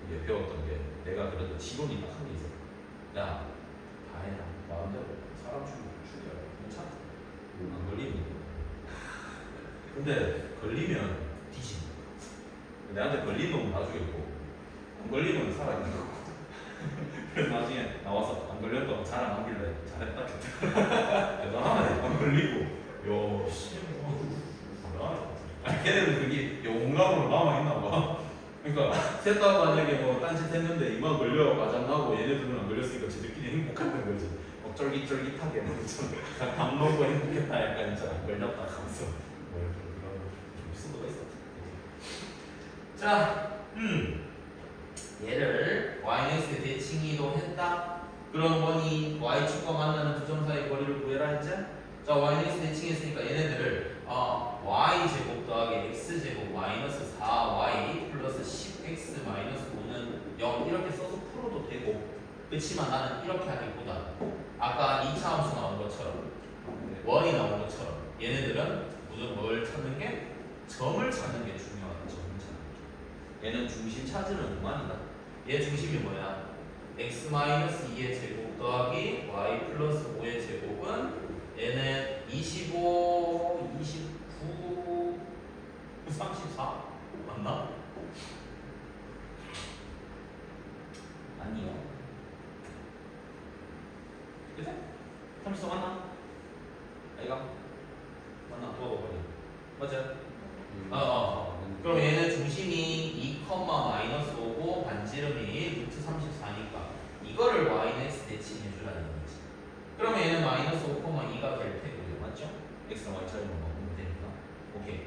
이게 배웠던 게 내가 그래도 지론이 딱 한 게 있어. 야, 다 해라. 마음대로 사람 죽여. 괜찮아. 안 걸리면. 근데 걸리면 뒤진다. 내한테 걸린 놈은 다 죽였고 안 걸리면 살아있는 거고. 그래서 나중에 나와서 안 걸렸다고 자랑하길래 잘했다. 대단하네. 안 걸리고. 요 씨. 뭐야? 걔네는 그게 영감으로 남아있나 봐. 그러니까 셋 다 만약에 뭐 딴짓했는데 이만 걸려 과장하고 얘네들은 안 걸렸으니까 지들끼리 행복했던 거지. 쫄깃쫄깃하게 밥 먹고 행복했다 약간 진짜 안 걸렸다 하면서 뭐 이렇게 그런 수도가 있었지. 자, 얘를 yx의 대칭이도 했다. 그럼 원이 y축과 만나는 두 점 사이 거리를 구해라 했지? 자, yx 대칭했으니까 얘네들을 y제곱 더하기 x제곱 마이너스 4y 플러스 10x 마이너스 5는 0 이렇게 써서 풀어도 되고, 그렇지만 나는 이렇게 하기보다 아까 2차 함수 나온 것처럼 원이 나온 것처럼 얘네들은 무조건 뭘 찾는 게? 점을 찾는 게 중요하다. 점을 찾는 게. 얘는 중심 찾으는 그만이다. 얘 중심이 뭐야? x-2의 제곱 더하기 y 플러스 5의 제곱은 얘는 25, 29, 34? 맞나? 아니요. 그치? 34 맞나? 아이가? 맞나? 물어봐버려. 맞아? 그럼 얘는 중심이 2, 마이너스 5고 반지름이 루트 34니까 이거를 y는 x 대칭해주라는 거지. 그러면 얘는 마이너스 5, 2가 될 테고요. 맞죠? x랑 y 차이만 바꾸면 되니까. 오케이.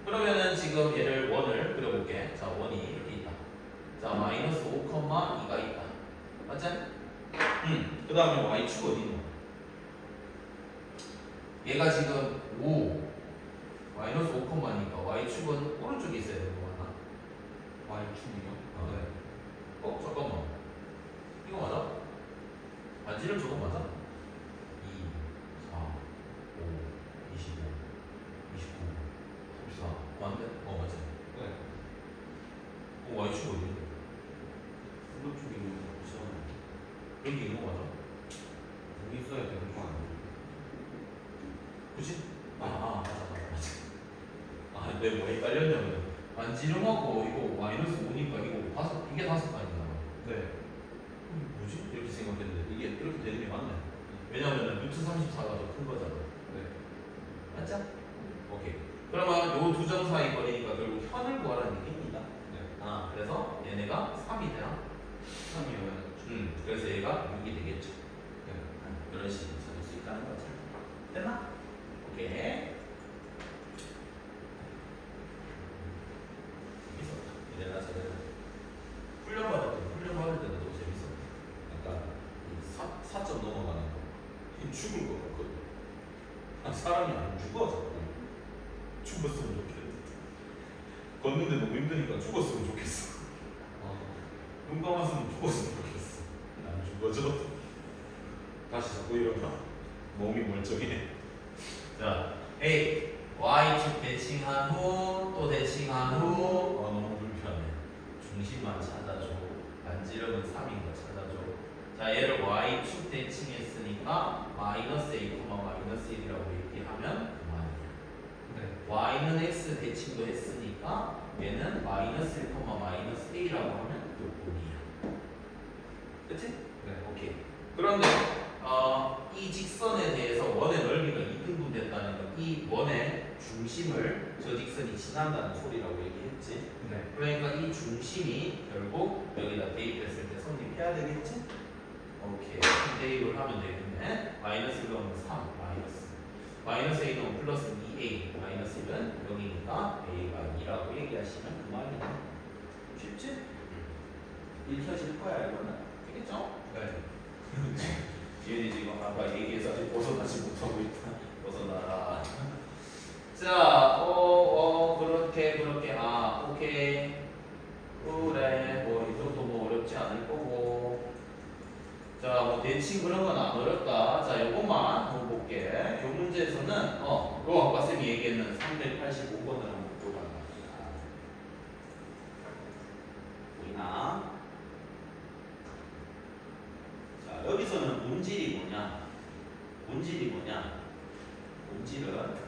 그러면은 지금 얘를 원을 그려볼게. 자, 원이 이렇게 있다. 자, 마이너스 5, 2가 있다. 맞지? 그 다음에 y축 어디 있노? 얘가 지금 5 마이너스 5,2니까 y축은 오른쪽에 있어야 되는 거 맞나? y축이요? 네. 잠깐만. 이거 맞아? 반지름 저거 맞아? 2, 4, 5, 25, 29, 34 맞는데? 맞지? 네. y축 어디 있는데? 오른쪽에 있는 거 있잖아요. 여기 있는 거 맞아? 여기 있어야 되는 거 아니에요? 그치? 맞아. 내가 뭐 헷갈렸냐면 반지름하고 이거 마이너스 5니까 이게 다섯 단이잖아. 네. 뭐지? 이렇게 생각했는데 이게 이렇게 되는 게 맞네. 왜냐면 루트 34가 더 큰 거잖아. 네. 맞죠? 오케이. 그러면 요 두 점 사이 거리니까 결국 현을 구하라는 얘기입니다. 네. 그래서 얘네가 3이 되나? 3이어야 그래서 얘가 6이 되겠죠. 네. 이런 식으로 찾을 수 있다는 거죠. 됐나? 오케이. 재밌었다. 이제 나 저는 훈련받을 때도 너무 재밌었다. 약간 4점 넘어가는 거. 죽을 것 같거든. 사람이 안 죽어 자꾸. 죽었으면 좋겠다. 걷는데 너무 힘드니까 죽었으면 좋겠어. 눈 감았으면 죽었으면 좋겠어. 안 죽어져. 다시 자꾸 일어나. 몸이 멀쩡해. 자, A y축 대칭한 후 또 대칭한 후 너무 불편해. 중심만 찾아줘. 반지름은 3인 거 찾아줘. 자, 얘를 y축 대칭했으니까 마이너스 a, 마이너스 1이라고 얘기하면 그만이야. 네. y는 x 대칭도 했으니까 얘는 마이너스 1, 마이너스 a라고 하면 요뿐이야. 그치? 네. 오케이. 그런데 이 직선에 대해서 원의 넓이가 2등분 됐다는 건 이 원의 중심을 저 직선이 지난다는 소리라고 얘기했지. 네. 그러니까 이 중심이 결국 여기다 대입했을 때 성립해야 되겠지? 오케이. 대입을 하면 되겠네. 마이너스 1은 3, 마이너스 a 는 플러스 2a, 마이너스 1은 0이니까 a가 2라고 얘기하시면 그만이다. 쉽지? 읽혀질 거야 이거는. 알겠죠? 네. 지은이 지금 아까 얘기해서 아직 벗어나지 못하고 있다. 벗어나라. 자, 그렇게. 오케이. 그래. 뭐, 이 정도 뭐 어렵지 않을 거고. 자, 뭐, 대칭 그런 건 안 어렵다. 자, 요것만 한번 볼게. 요 문제에서는, 요 아까 쌤이 얘기했는 385번을 한번 보자. 보이나? 자, 여기서는 본질이 뭐냐? 본질은 그거다.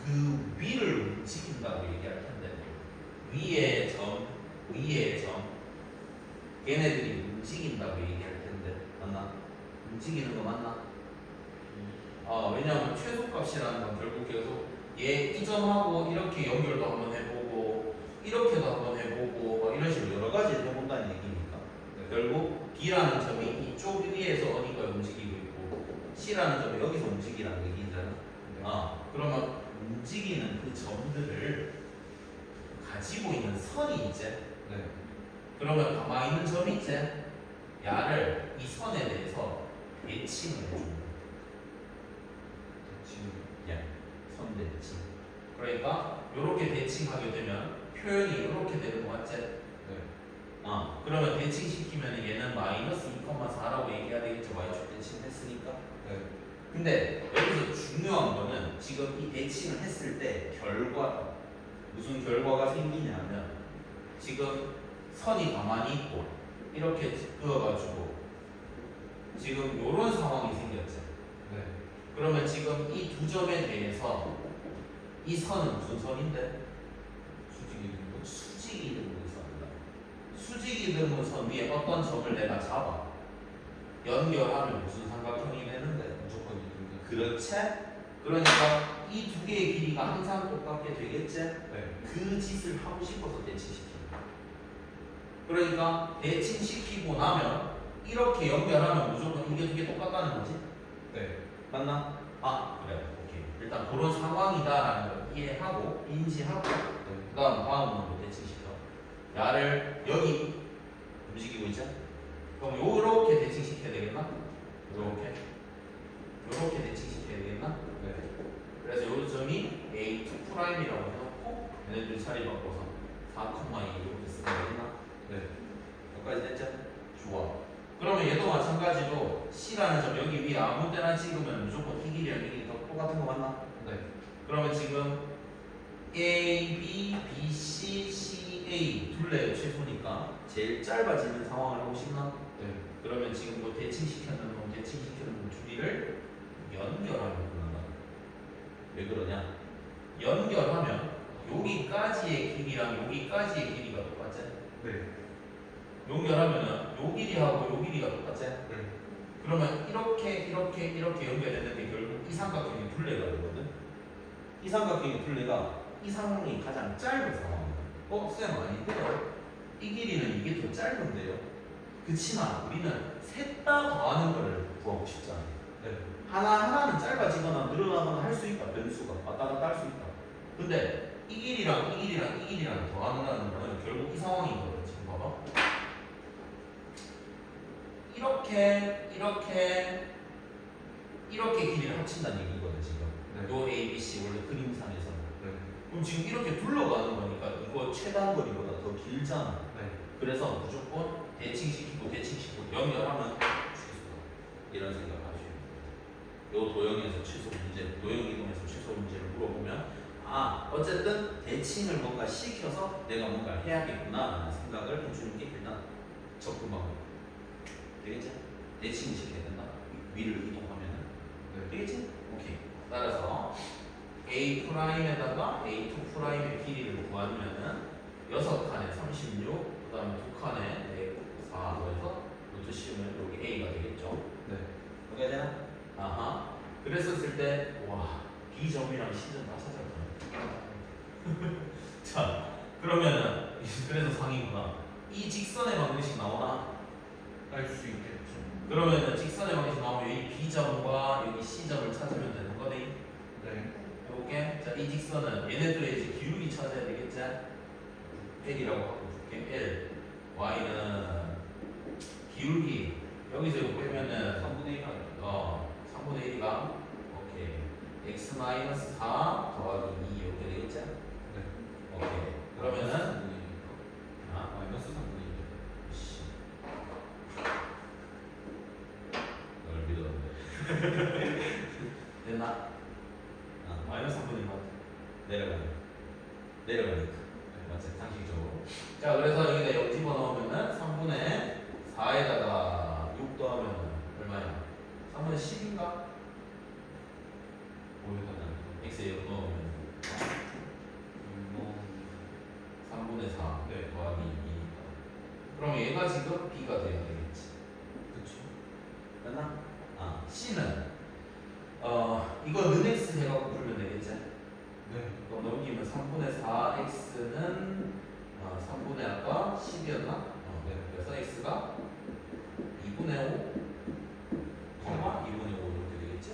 그 위를 움직인다고 얘기할 텐데 위의 점 얘네들이 움직인다고 얘기할 텐데 맞나? 움직이는 거 맞나? 왜냐하면 최소값이라는 건 결국 계속 얘 이 점하고 이렇게 연결도 한번 해보고 이렇게도 한번 해보고 막 이런 식으로 여러 가지를 해본다는 얘기니까 결국 B라는 점이 이쪽 위에서 어딘가에 움직이고 있고 C라는 점이 여기서 움직이라는 얘기잖아. 그러면 움직이는 그 점들을 가지고 있는 선이 있지. 네. 그러면 가만히 있는 점이 있지. 야를 이 선에 대해서 대칭을 해주는 거야. 지금 선 대칭. 그러니까 이렇게 대칭하게 되면 표현이 이렇게 되는 거 맞지? 네. 그러면 대칭시키면 얘는 마이너스 2,4라고 얘기해야 되겠죠. y축 대칭했으니까. 네. 근데 여기서 중요한 거는 지금 이 대칭을 했을 때 결과 무슨 결과가 생기냐면 지금 선이 가만히 있고 이렇게 그어가지고 지금 이런 상황이 생겼죠. 네. 그러면 지금 이 두 점에 대해서 이 선은 무슨 선인데? 수직이 드는 선이다. 수직이 드는 선 위에 어떤 점을 내가 잡아 연결하면 무슨 삼각형이 되는데? 무조건 이등분. 그렇지? 그러니까 이 두 개의 길이가 항상 똑같게 되겠지? 네. 그 짓을 하고 싶어서 대칭시킨다. 그러니까 대칭시키고 나면 이렇게 연결하면 무조건 이게 두 개 똑같다는 거지? 네. 맞나? 그래. 오케이. 일단 그런 상황이다라는 걸 이해하고 인지하고 네. 그 다음으로 대칭시켜. 야를 여기 움직이고 있죠? 그럼 요렇게 대칭시켜야 되겠나? 요렇게 대칭시켜야 되겠나? 네. 그래서 요 점이 A2'이라고 해놓고 얘네들 자리 바꿔서 4,2 이렇게 쓰면 되겠나? 네. 여기까지 됐죠? 좋아. 그러면 얘도 마찬가지로 C라는 점 여기 위에 아무 때나 찍으면 무조건 이 길이랑 이 길이 다 똑같은 거 맞나? 네. 그러면 지금 A, B, B, C, C, A 둘레 최소니까 제일 짧아지는 상황을 하고 싶나? 네. 그러면 지금 뭐 대칭시켰는 놈, 대칭시켰는 놈 둘이를 연결하면 끝난다. 왜 그러냐? 연결하면 여기까지의 길이랑 여기까지의 길이가 똑같지? 네. 연결하면은 요 길이하고 요 길이가 똑같지? 네. 그러면 이렇게 연결했는데 결국 이 삼각형이 둘레가 되거든. 이 삼각형의 둘레가 이 상황이 가장 짧은 상황이다. 쌤 아닌데요? 이 길이는 이게 더 짧은데요? 그치만 우리는 셋 다 더하는 거를 구하고 싶잖아. 네. 하나하나는 짧아지거나 늘어나거나 할 수 있다. 변수가 왔다 갔다 할 수 있다. 근데 이 길이랑 이 길이랑 이 길이랑 더한다는 거는 결국 이 상황이거든. 지금 봐봐. 이렇게 길이를 합친다는 얘기거든 지금. 네. 요 A, B, C 원래 그림상에서는. 네. 그럼 지금 이렇게 둘러가는 거니까 이거 최단 거리보다 더 길잖아. 네. 그래서 무조건 대칭시키고 연결하면 최소다. 이런 생각을 하시면 돼요. 요 도형에서 최소 문제, 도형 이동에서 최소 문제를 물어보면 어쨌든 대칭을 뭔가 시켜서 내가 뭔가 해야겠구나 라는 생각을 해주는 게 일단 접근 방법. 되겠지? 대칭을 시켜야 된다. 위를 이동하면은. 네. 되겠지? 오케이. 따라서 A'에다가 A2'의 길이를 구하면은 6칸에 36, 그 다음에 2칸에 4 더해서 루트 씌우면 여기 A가 되겠죠? 네. 오케이 되나? 아하. 그랬었을 때, B점이랑 C점 다 찾아가요. 자, 그러면은, 그래서 상이구나. 이 직선의 방정식 나오나? 알 수 있겠죠. 그러면은 직선의 방정식 나오면 이 B점과 여기 C점을 찾으면 되는 거네? 네. 해볼게. 자, 이 직선은 얘네들의 이제 기울기 찾아야 되겠지? L이라고 하고 볼게. L. Y는 기울기. 여기서 이거 빼면은 3분의 1 아니에요? 3분의 1이가 오케이. X 마이너스 4 더하기 2 이렇게 되겠지? 네. 오케이. 그러면은 마이너스 3분의 1. 씨. 널 믿었는데. 됐나? 마이너스 3분의 1 맞지? 내려가니까. 맞지? 상식적으로. 자, 그래서 여기다 0 집어넣으면은 3분의 4에다가 6 더하면 얼마야? 3분의 10인가? x에 0 넣으면 3분의 4 네. 더하기 2니까. 그럼 얘가 지금 b가 돼야 되겠지. 그쵸. 맞나? C는 이거 는 x 해갖고 풀면 되겠지? 네. 그럼 넘기면 3분의 4x는 3분의 아까 10이었나? 네. 그래서 x가 2분의 5, 2분의 5 이렇게 되겠지?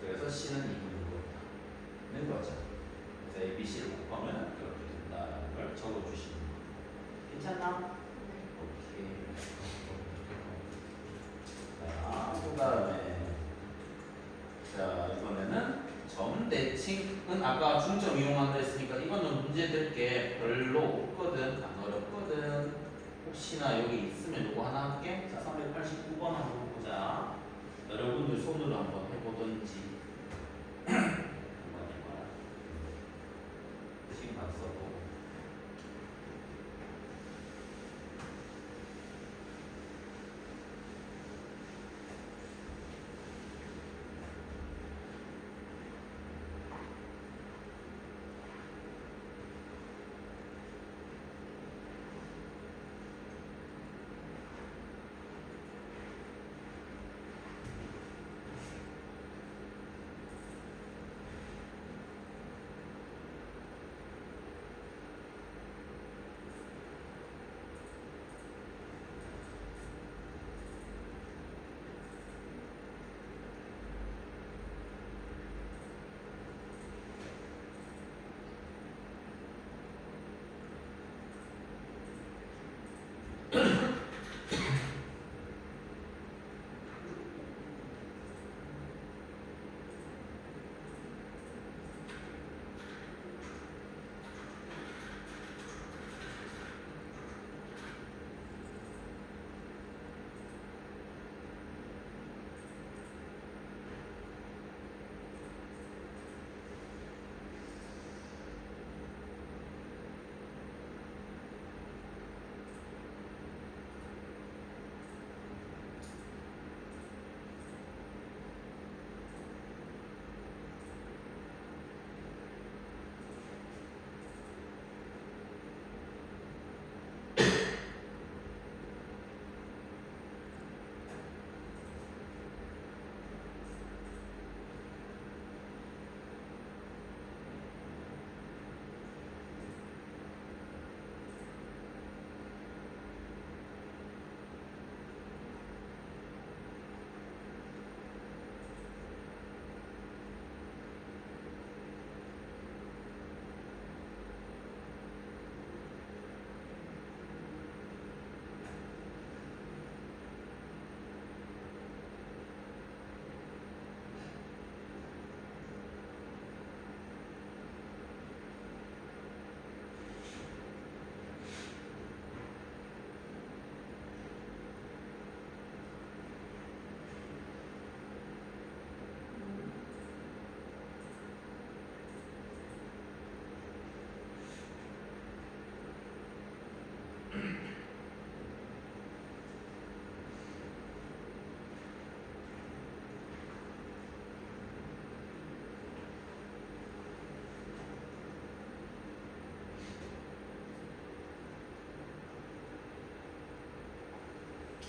그래서 c는 2분의 5다. 는 거죠. 그래서 a, b, c를 곱하면 이렇게 된다는 걸 적어주시면 돼요. 괜찮나? 오케이. 자, 그 다음에 자, 이번에는 점대칭은 아까 중점 이용한다 했으니까 이거는 문제 될 게 별로 없거든. 안 어렵거든. 혹시나 여기 있으면 이거 하나 할게. 자, 389번 한번 보자. 여러분들 손으로 한번 해보던지. 한번 해봐라. 지금 안 써도.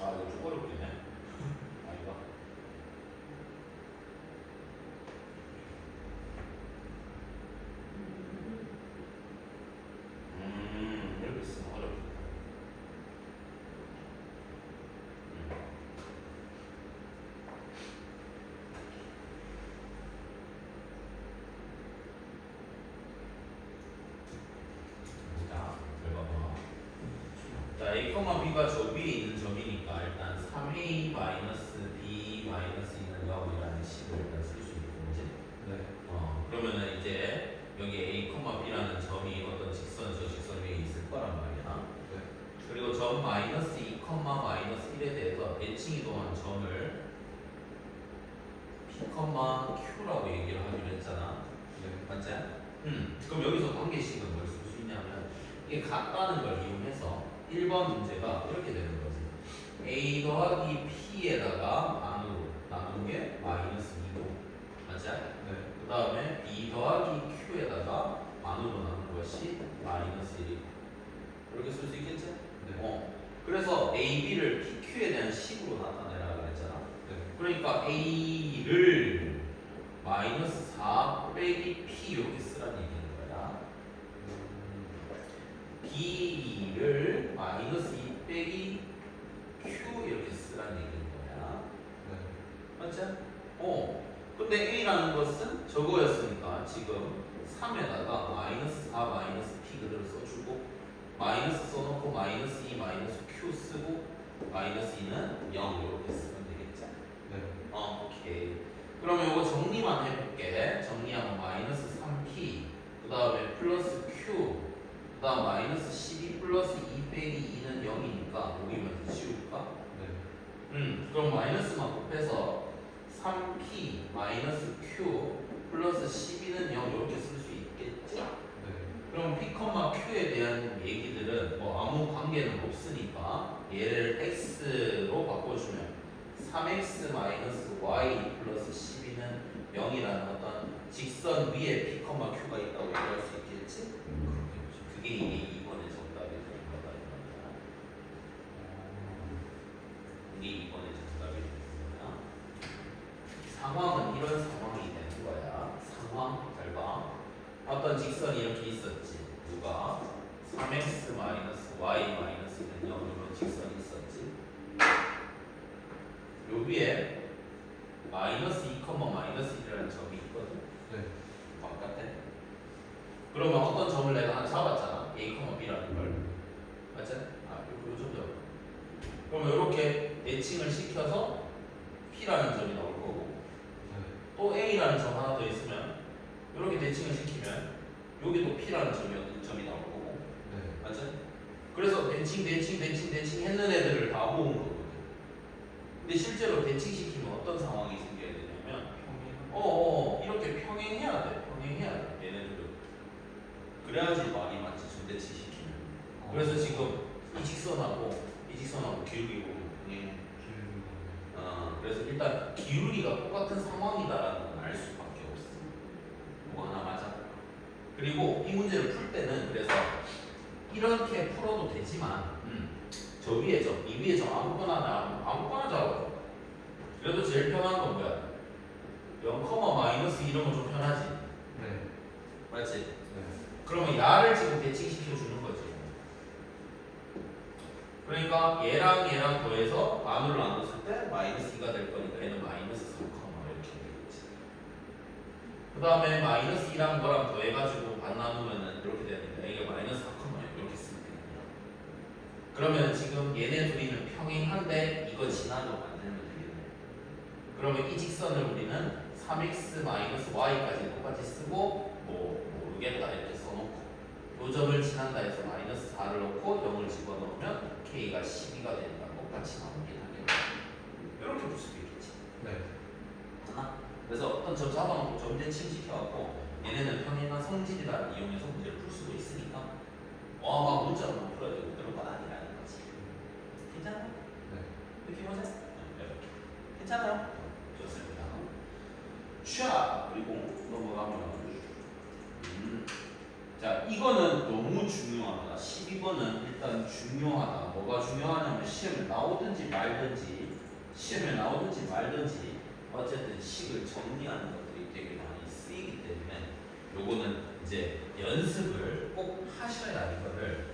아, 이거 좀 어렵긴 해. 아닌가? 이렇게 쓰면 어렵겠다. 자, 잘 봐봐. 자, A, B가 저 위에 있는 점이니까 일단 3A B 있는 거하고이라는 식을 일단 쓸 수 있고, 이제. 네. 그러면은 이제 여기 A, B라는 점이 어떤 직선, 저 직선 위에 있을 거란 말이야. 네. 그리고 점 마이너스 2, 마이너스 1에 대해서 대칭이 동한 점을 P, Q라고 얘기를 하기로 했잖아. 네. 맞지? 그럼 여기서 관계식은 뭘 쓸 수 있냐면 이게 같다는 걸 이용해서 1번 문제가 이렇게 되는 거지. A 더하기 P에다가 나누는 게 마이너스 2고, 맞지? 네. 그 다음에 B 더하기 Q에다가 만으로 나눈 것이 마이너스 1이고, 이렇게 쓸 수 있겠지? 네. 그래서 A, B를 PQ에 대한 식으로 나타내라 그랬잖아. 네. 그러니까 A를 마이너스 4 빼기 p 이렇게 쓰라는 얘기인 거야. b를 마이너스 2 빼기 q 이렇게 쓰라는 얘기인 거야. 맞죠? 근데 a라는 것은 저거였으니까 지금 3에다가 마이너스 4 마이너스 p 그대로 써주고 마이너스 써놓고 마이너스 2 마이너스 q 쓰고 마이너스 2는 0 이렇게 쓰면 되겠죠? 오케이. 그러면 이거 정리만 해볼게. 정리하면 마이너스 3p 그 다음에 플러스 q 그 다음 마이너스 12 플러스 2 빼기 2는 0이니까 여기면서 지울까? 그럼 마이너스만 곱해서 3p 마이너스 q 플러스 12는 0 이렇게 쓸 수 있겠지? 그럼 p, q에 대한 얘기들은 뭐 아무 관계는 없으니까 얘를 x로 바꿔주면 3x 마이너스 y 플러스 12는 0이라는 어떤 직선 위에 p, q가 있다고 얘기할 수 있겠지? 그게 이게 2번의 정답이 되는 거다 이 말이야. 이게 2번의 정답이 되는 거야. 상황은 이런 상황이 되는 거야. 상황 잘 봐. 어떤 직선이 이렇게 있었지. 누가 3x 마이너스 y 마이너스는 0 이런 직선이 있었지. 요 위에 마이너스 2, 마이너스 1이라는 점이 있거든. 바깥에. 그러면 어떤 점을 내가 하나 잡았잖아. a, b라는 걸. 맞지? 요 점 잡아. 그러면 이렇게 대칭을 시켜서 p라는 점이 나올 거고 또 a라는 점 하나 더 있으면 이렇게 대칭을 시키면 여기도 p라는 점이 나올 거고 맞지? 그래서 대칭 했는 애들을 다 모은 거거든. 근데 실제로 대칭시키면 어떤 상황이 생겨야 되냐면 이렇게 평행해야 돼. 얘네들은. 그래야지 말이 맞지. 대칭시키면. 그래서 지금 이 직선하고 기울기 보면 평행해. 그래서 일단 기울기가 똑같은 상황이다라는 건 알 수밖에 없어. 뭐 하나 맞아. 그리고 이 문제를 풀 때는 그래서 이렇게 풀어도 되지만 저 위에 점, 이 위에 점 아무거나 잡아줘. 그래도 제일 편한 건 뭐야? 0, 마이너스 이러면 좀 편하지. 맞지? 그러면 야를 지금 대칭시켜 주는 거지. 그러니까 얘랑 더해서 반으로 나눴을 때 마이너스 2가 될 거니까 얘는 마이너스 3, 이렇게 되겠지. 그 다음에 마이너스 2랑 거랑 더해가지고 반 나누면은 이렇게 되는데 이게 마이너스 4, 이렇게 쓰면 되겠다. 그러면 지금 얘네 둘이는 평행한데 이거 지나도 만들면 되겠네. 그러면 이 직선을 우리는 3x 마이너스 y까지 똑같이 쓰고 뭐 모르겠다 이렇게 써놓고 요 점을 지난다 해서 마이너스 4를 넣고 0을 집어넣으면 k가 12가 되니까 똑같이 나오긴 하겠다. 이렇게 볼 수도 있겠지. 하나? 그래서 어떤 점 잡아놓고 점 대칭 시켜갖고 얘네는 평행한 성질이라는 이용해서 문제를 풀 수도 있으니까 막 문자로만 풀어야 되고 그런 건 아니라는 거지. 괜찮아요? 이렇게 보자. 이렇게. 괜찮아요? 좋습니다. 자, 그리고 넘어가면 자, 이거는 너무 중요하다. 12번은 일단 중요하다. 뭐가 중요하냐면 시험에 나오든지 말든지 어쨌든 식을 정리하는 것들이 되게 많이 쓰이기 때문에 요거는 이제 연습을 꼭 하셔야 이거를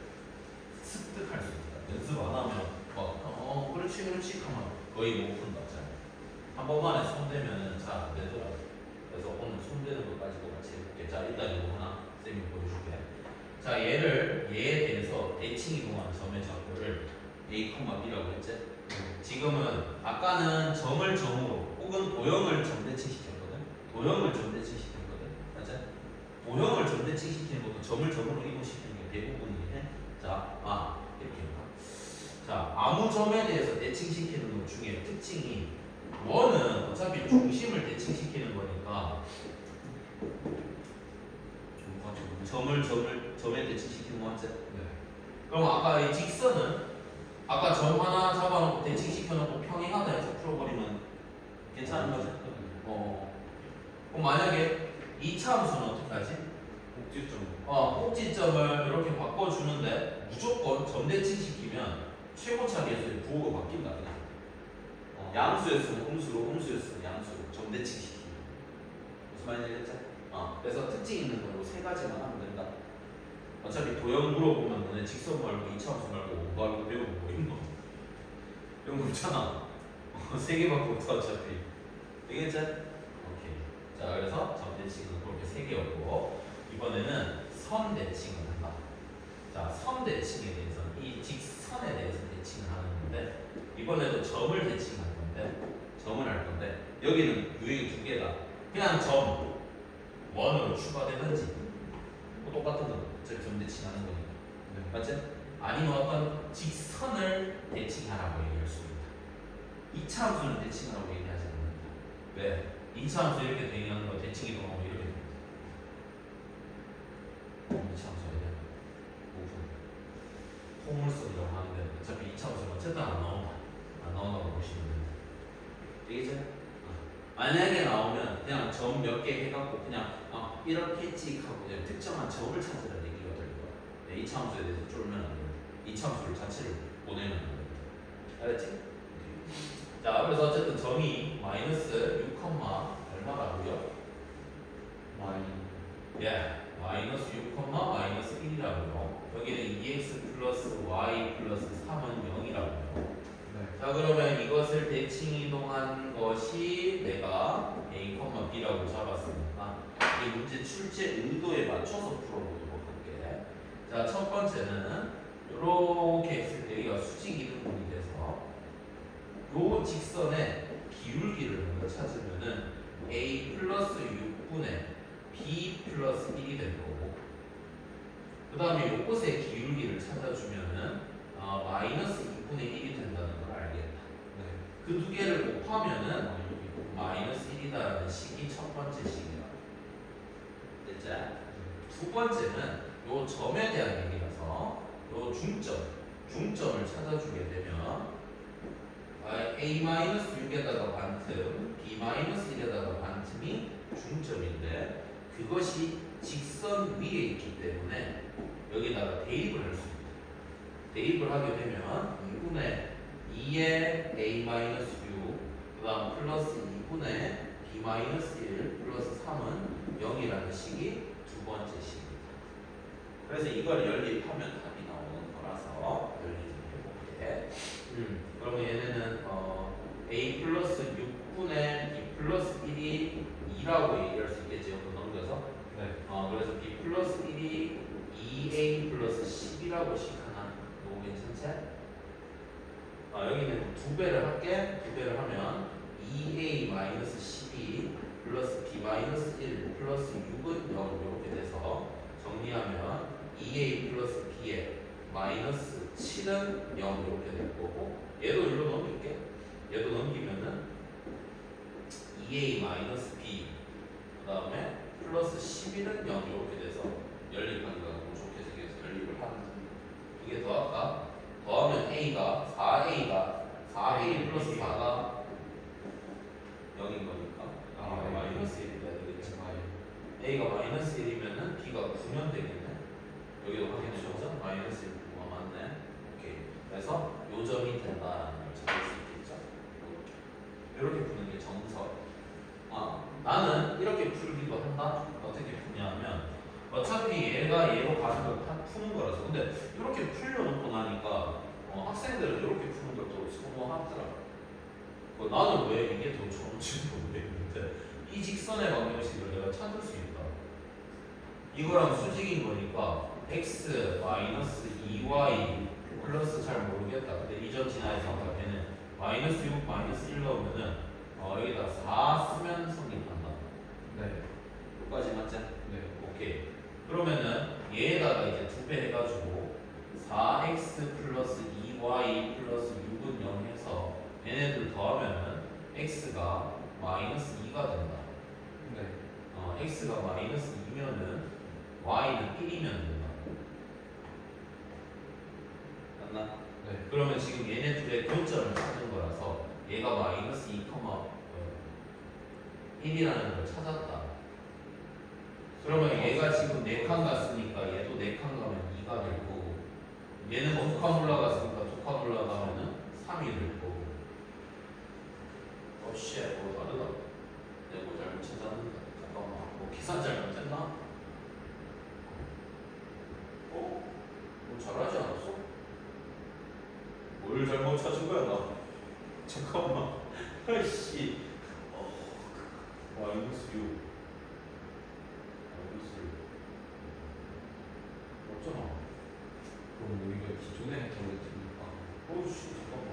습득할 수 있다. 연습 안 하면 그렇지 하면 거의 못 푼다잖아요. 한 번만에 손대면은 잘 안 되더라고요. 그래서 오늘 손대는 것 가지고 같이 해볼게. 자, 일단 이거 하나 쌤이 보여줄게. 자, 얘에 대해서 대칭 이동한 점의 좌표를 a, b라고 했지? 지금은 아까는 점을 점으로 혹은 도형을 점대칭 시켰거든. 맞지? 도형을 점대칭 시키는 것도 점을 점으로 이동시키는 게 대부분이긴 해. 자, 이렇게 해볼까? 자, 아무 점에 대해서 대칭시키는 것 중에 특징이 뭐는 어차피 중심을 대칭시키는 거니까 점에 대칭시키는 거 맞지? 그럼 아까 이 직선은 아까 점 하나 잡아놓고 대칭시켜놓고 평행하다 해서 풀어버리면 괜찮은 거지? 그럼 만약에 이차 함수는 어떻게 하지? 꼭지점을 이렇게 바꿔주는데 무조건 점 대칭시키면 최고차 계수의 부호가 바뀐다 그냥. 양수였으면 음수로, 음수였으면 양수로 점 대칭시키면 많이 되겠지? 그래서 특징 있는 걸로 세 가지만 하면 된다. 어차피 도형 물어보면 너네 직선 말고 이차함수 말고 말고 배우고 뭐 이런 거 이런 거 없잖아. 세 개밖에 없어 어차피. 되겠지? 오케이. 자 그래서 점대칭은 그렇게 세 개였고 이번에는 선대칭을 한다. 자 선대칭에 대해서는 이 직선에 대해서 대칭을 하는 건데 이번에도 점을 대칭할 건데 점을 할 건데 여기는 유형이 두 개다. 그냥 점 원으로 추가되는지 뭐 똑같은 거 어차피 점 대칭하는 거니까. 네. 맞지? 아니면 어떤 직선을 대칭하라고 얘기할 수 있다. 이차함수는 대칭하라고 얘기하지 않는다. 왜? 이차함수 이렇게 대응하는 거 대칭이 동하고 이렇게 됩니다. 이차함수에 대한 부분 포물선이라고 하는데 어차피 이차함수는 어쨌든 안 나온다. 안 나온다고 보시면 됩니다. 되겠죠? 만약에 나오면 그냥 점 몇 개 해갖고 그냥 이렇게 찍 하고 그냥 특정한 점을 찾으라는 얘기가 될 거야. 네, 이차함수에 대해서 쫄면 안 됩니다. 이차함수를 자체를 보내면 안 됩니다. 알았지? 자 그래서 어쨌든 점이 마이너스 6, 얼마라고요? 마이너스 6, 마이너스 1이라고요. 여기는 2x 플러스 y 플러스 3은 0이라고요. 네. 자 그러면 이것을 대칭 이동한 것이 내가 a, b라고 잡았으니까 이 문제 출제 의도에 맞춰서 풀어보도록 할게. 자 첫 번째는 이렇게 했을 때 여기가 수직 이등분이 돼서 요 직선의 기울기를 먼저 찾으면은 a 플러스 6분의 b 플러스 1이 될 거고 그 다음에 요것의 기울기를 찾아주면은 마이너스 2분의 1이 된다는 걸 알겠다. 네. 그 두 개를 곱하면은 마이너스 1이다라는 식이 첫 번째 식이야. 됐지? 두 번째는 요 점에 대한 얘기라서 요 중점을 찾아주게 되면 a-6에다가 반틈, b-1에다가 반틈이 중점인데 그것이 직선 위에 있기 때문에 여기다가 대입을 할 수 있다. 대입을 하게 되면 2분의 2의 a-6 그 다음 플러스 2분의 b-1 플러스 3은 0이라는 식이 두 번째 식입니다. 그래서 이걸 연립하면 답이 나오는 거라서 연립 좀 해볼게. 그러면 얘네는 a 플러스 6분의 b 플러스 1이 2라고 얘기할 수 있겠지. 이거 넘겨서. 네. 그래서 b 플러스 1이 2a 플러스 10이라고 식하나? 너무 괜찮지? 여기는 두 배를 할게. 두 배를 하면 2a 마이너스 12 플러스 b 마이너스 1 플러스 6은 0 이렇게 돼서 정리하면 2a 플러스 b에 마이너스 7은 0 이렇게 될 거고 얘도 일로 넘길게. 얘도 넘기면은 2a 마이너스 b 그 다음에 플러스 11은 0 이렇게 돼서 연립하기가 너무 좋게 생겨서 연립을 하는 이게 더할까? 더하면 a가 4a 플러스 4가 0인 거니까 a가 마이너스 1이 돼야 되겠지. a가 마이너스 1이면은 b가 9면 되겠네. 여기도 확인해보자. 마이너스 1 맞네. 오케이. 그래서 요점이 된다라는 걸 찾을 수 있겠죠. 이렇게 푸는 게 정석. 나는 이렇게 풀기도 한다. 어떻게 푸냐면 어차피 얘가 얘로 가는 걸 다 푸는 거라서. 근데 이렇게 풀려놓고 나니까 학생들은 이렇게 푸는 걸 또 선호하더라. 나는 왜 이게 더 좋은지도 모르겠는데 이 직선의 방정식을 내가 찾을 수 있다. 이거랑 수직인 거니까 x 마이너스 2y 플러스 잘 모르겠다. 근데 이 점 지나서 아까 걔는 마이너스 6 마이너스 1 넣으면은 여기다 4 쓰면 성립한다. 네. 여기까지 맞지? 네. 오케이. 그러면은 얘에다가 이제 두 배 해가지고 4x 플러스 2y 플러스 6은 0 해서 얘네들 더하면은 x가 마이너스 2가 된다. 네. x가 마이너스 2면은 y는 1이면 된다. 맞나? 네. 그러면 지금 얘네 둘의 교점을 찾은 거라서 얘가 마이너스 2, 1이라는 걸 찾았다. 그러면 얘가 지금 4칸 갔으니까 얘도 4칸 가면 2가 될 거고 얘는 2칸 올라갔으니까 2칸 올라가면은 3이 될 거고 쉣, 다르다. 내가 뭐 잘못 찾았는가? 잠깐만. 뭐 계산 잘못했나? 뭐 잘하지 않았어? 뭘 잘못 찾은 거야 나? 잠깐만. 아이씨. 마이너스 6. 마이너스 6. 맞잖아. 그럼 우리가 기존에 했던 게 틀릴까? 어이씨 잠깐만.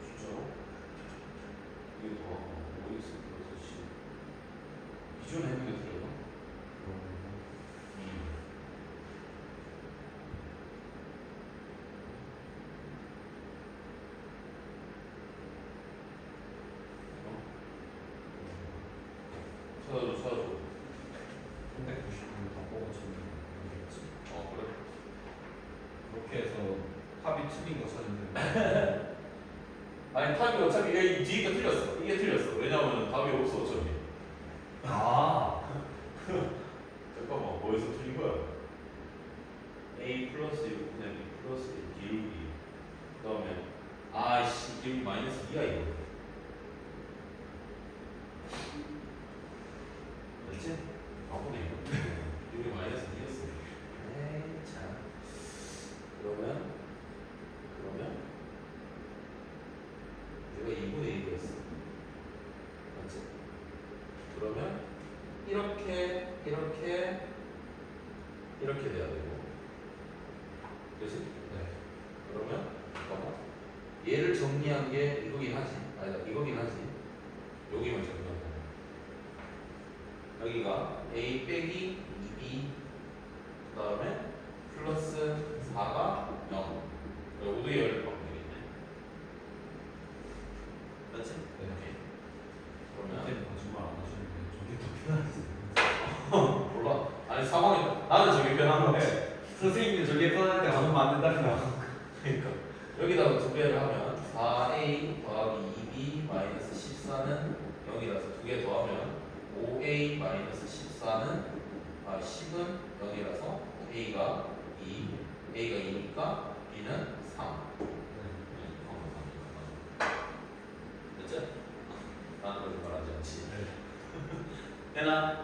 진짜로? 이게 더 5x 플러스 10. 기존에 했는 게 틀렸나? 찾아줘. 390분 다 뽑아주면 되겠지. 그래? 그렇게 해서 합이 틀린 거 찾으면 되는 아니 답이 어차피 이 뒤가 틀렸어. 이게 틀렸어. 왜냐면 답이 없어 어차피. 아, 잠깐만 뭐에서 틀린 거야? a 플러스 6분의 b 플러스 1 기울기. 그 다음에 아이씨 기울기 마이너스 2야 이거. 맞지? 바보네 이거. 기울기 마이너스 2였어. 에이 참. 그러면 내가 2분의 1이었어. 맞지? 그러면 이렇게 돼야 되고. 그치? 네. 그러면 잠깐만. 얘를 정리한 게 이거긴 하지. 아니다 이거긴 하지. 여기만 정리한 거. 여기가 a 빼기 2b 그 다음에 플러스 4가 0. 5대 10 바꾸면 되겠네. 맞지? 네. 오케이. 그러면 이제는 거짓말 안 하시는데 저게 더 편하지. 몰라. 아니 상황이 나는 저게 변한 건데. 선생님이 저게 편할 때 가면 안 된다고. 그러니까 여기다가 두 개를 하면 4a 더하기 2b 마이너스 14는 0이라서 두 개 더하면 5a 마이너스 14는 10은 0이라서 a가 2, a가 2니까 b는 3. 됐지? 나는 그렇게 말하지 않지. 되나?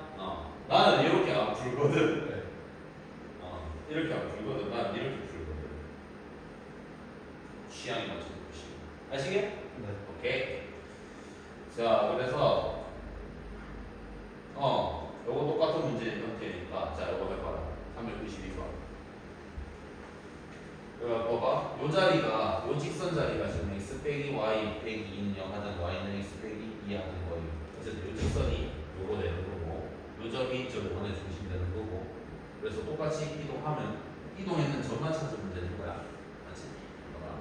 나는 이렇게 안 풀거든. 네. 이렇게 안 풀거든. 난 이렇게 풀거든. 취향에 맞춰서 보시고. 아시게? 네. 오케이. 자, 그래서 요거 똑같은 문제 형태니까 자, 요거 해봐라. 392번. 봐봐. 요 자리가 요 직선 자리가 지금 x 빼기 y 빼기 2는 0 하든 y는 x 빼기 2 하든 거예요. 어쨌든 요 직선이 요거 되는 거고 요 점이 저 원의 중심 되는 거고 그래서 똑같이 이동했는 점만 찾으면 되는 거야. 맞지? 봐봐.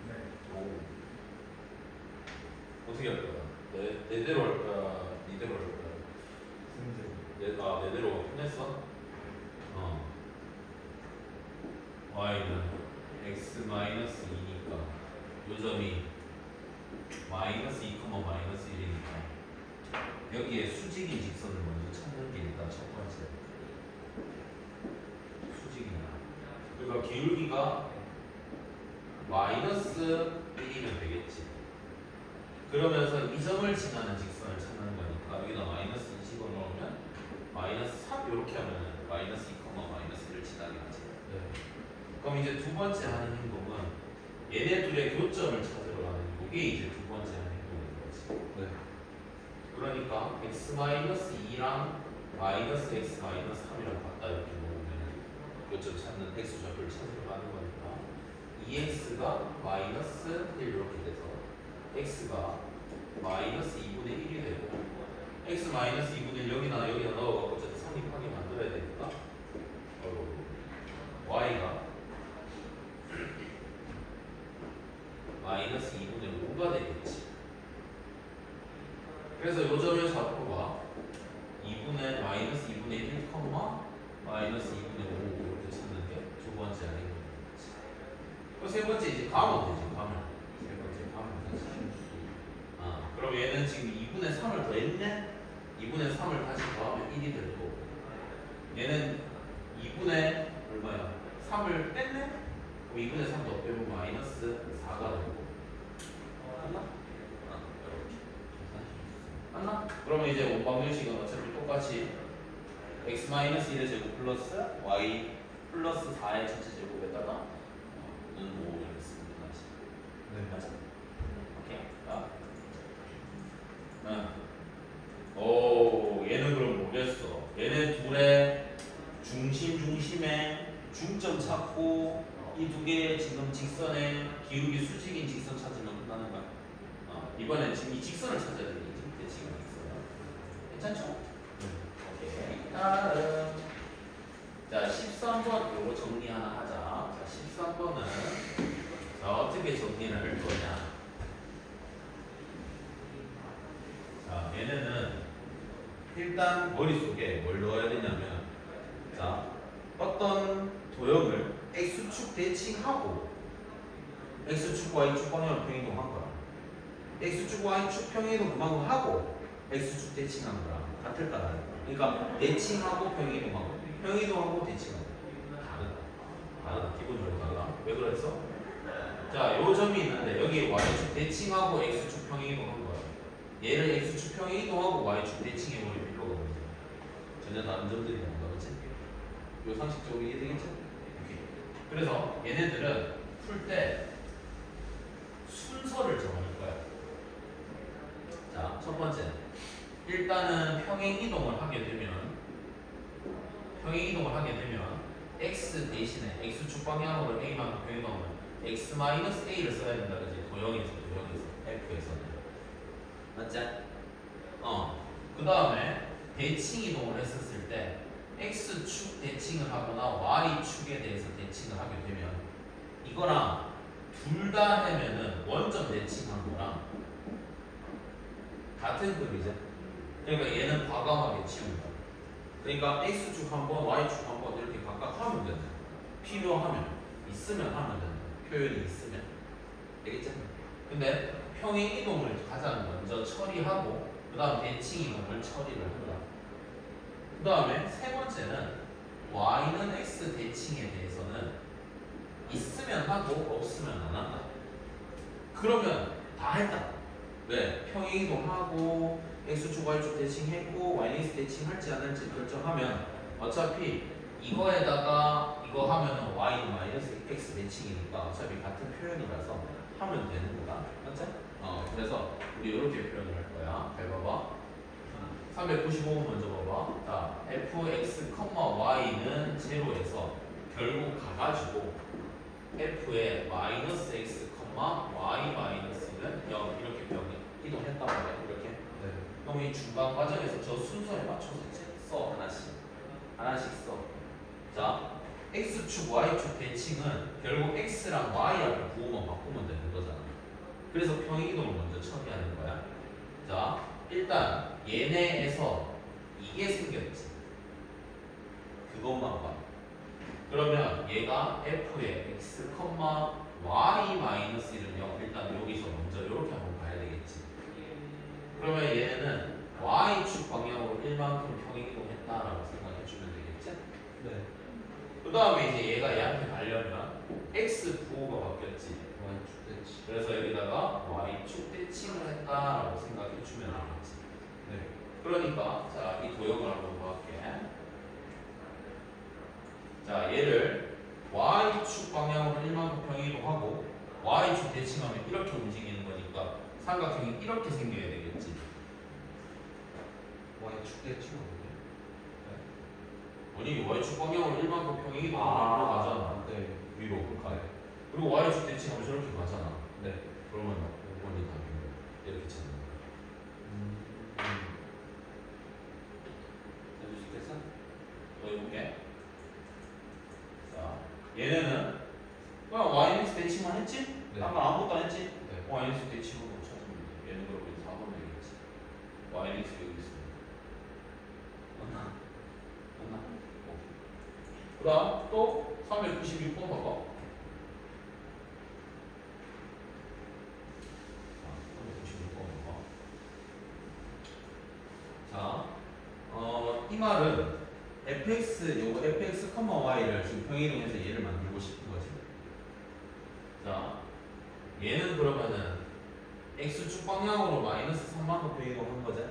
네. 오. 어떻게 할 거야? 내대로 할 거야? 니대로 할 거야? 내대로 끝냈어? y는 x 마이너스 2니까 요 점이 마이너스 2, 마이너스 1이니까 여기에 수직인 직선을 먼저 찾는 게 일단 첫 번째 수직이나 그러니까 기울기가 마이너스 1이면 되겠지. 그러면서 이 점을 지나는 직선을 찾는 거니까 여기다 마이너스 2 집어넣으면 마이너스 3 이렇게 하면 마이너스 2, 마이너스 1을 지나겠지. 네. 그럼 이제 두 번째 하는 행동은 얘네 둘의 교점을 찾으러 가는 이게 이제 두 번째 하는 행동인 거지. 네. 그러니까 x-2랑 마이너스 x 마이너스 3이랑 같다 이렇게 놓으면 교점 찾는 x 좌표를 찾으러 가는 거니까 2x가 마이너스 1 이렇게 돼서 x가 마이너스 2분의 1이 되고 x 마이너스 2분의 1 여기다 넣어갖고 어쨌든 성립하게 만들어야 되니까 y가 마이너스 2분의 5가 되겠지. 그래서 요 점의 좌표가 2분의 마이너스 2분의 1, 마이너스 2분의 5 이렇게 찾는 게 두 번째 행동이겠지. 세 번째 이제 가면 되지. 가면 세 번째 가면 되지. 그럼 얘는 지금 2분의 3을 더했네. 2분의 3을 다시 더하면 1이 될 거고. 얘는 2분의 얼마야? 3을 뺐네. 그럼 2분의 3 더 빼면 마이너스 4가 되고. 맞나? 이렇게. 맞나? 그러면 이제 원방정식은 어차피 똑같이 x-1의 제곱 플러스 y 플러스 4의 전체 제곱에다가 는 5 이렇게 쓰면 되지. 네. 맞아? 오케이. 오, 얘는 그럼 뭐겠어? 얘네 둘의 중심에 중점 찾고 이 두 개의 지금 직선의 기울기 수직인 직선 찾으면 끝나는 거야. 이번엔 지금 이 직선을 찾아야 되겠지. 대칭한 직선. 괜찮죠? 오케이. 다음. 자, 13번 요거 정리 하나 하자. 자, 13번은 자, 어떻게 정리를 할 거냐? 자, 얘네는 일단 머릿속에 뭘 넣어야 되냐면 자, 어떤 도형을 x축 대칭하고 x축, y축 방향으로 평이동한 거야. x축, y축 평이동 그만큼 하고 x축 대칭한 거랑 같을까 다를까? 그러니까 대칭하고 평이동하고 평이동하고 대칭하고 다르다. 기본적으로 달라. 왜 그랬어? 자, 요 점이 있는데 여기 y축 대칭하고 x축 평이동한 거야. 얘를 x축 평이동하고 y축 대칭해버릴 필요가 없는 거야. 전혀 다른 점들이 나온다, 그치? 요 상식적으로 이해되겠죠? 오케이. 그래서 얘네들은 풀 때 순서를 정할 거야. 자, 첫 번째. 일단은 평행 이동을 하게 되면 x 대신에 x축 방향으로 a만큼 평이동하면 x-a를 써야 된다, 그지? 도형에서 f에서는. 맞지? 그 다음에 대칭 이동을 했었을 때 x축 대칭을 하거나 y축에 대해서 대칭을 하게 되면 이거랑 둘 다 하면은 원점 대칭한 거랑 같은 급이죠. 그러니까 얘는 과감하게 치운다. 그러니까 x축 한번 y축 한번 이렇게 각각 하면 된다. 필요하면 있으면 하면 된다. 표현이 있으면 되겠죠? 근데 평행 이동을 가장 먼저 처리하고 그 다음 대칭 이동을 처리를 한다. 그 다음에 세 번째는 y는 x 대칭에 대해서는 있으면 하고 없으면 안 한다. 그러면 다 했다. 왜? 평행 이동하고 x축 y축 대칭했고 y는 x 대칭할지 안 할지 결정하면 어차피 이거에다가 이거 하면은 y는 마이너스 x 대칭이니까 어차피 같은 표현이라서 하면 되는 거다. 맞지? 그래서 우리 이렇게 표현을 할 거야. 잘 봐봐. 395번 먼저 봐봐. 자, fx, y는 제로에서 결국 가가지고 f의 마이너스 x, y 마이너스는 0 이렇게 이동했단 말이야. 이렇게. 네. 그럼 이 중간 과정에서 저 순서에 맞춰서 써 하나씩 써. 자, x축, y축 대칭은 결국 x랑 y 앞에 부호만 바꾸면 되는 거잖아. 그래서 평행이동을 먼저 처리하는 거야. 자, 일단 얘네에서 이게 생겼지. 그것만 봐. 그러면 얘가 f의 x, y 마이너스 1은요. 일단 여기서 먼저 이렇게 한번 봐야 되겠지. 그러면 얘는 y축 방향으로 1만큼 평행이동했다라고 생각해 주면 되겠지. 네. 그 다음에 이제 얘가 얘한테 가려면 x 부호가 바뀌었지. y축 대칭. 그래서 여기다가 y축 대칭을 했다라고 생각해 주면 되겠지. 네. 그러니까 자, 이 도형을 한번 볼게. 자, 얘를 y축 방향으로 1만큼 평행이동하고 y축 대칭하면 이렇게 움직이는 거니까 삼각형이 이렇게 생겨야 되겠지. y축 대칭은 아니 y축 방향으로 1만큼 평행이동하면 위로 아, 가잖아. 네. 위로 가. 네. 그리고 y축 대칭하면 저렇게 가잖아. 네. 그러면 5번이 답입니다. 이렇게 찾는 거야. 해주시겠어? 더 해볼게. 자, 얘네는 그냥 yx 대칭만 했지? 네. 아까 아무것도 안 했지? 네. yx 대칭으로 찾으면 돼. 얘는 그러면 4번 되겠지. yx 여기 있습니다. 맞나? 맞나? 그 다음 또 396번 봐봐. 자, 이 말은 fx, 요거 fx, y를 지금 평행이동해서 얘를 만들고 싶은 거지. 자, 얘는 그러면은 x축 방향으로 마이너스 3만큼 평행이동한 거지?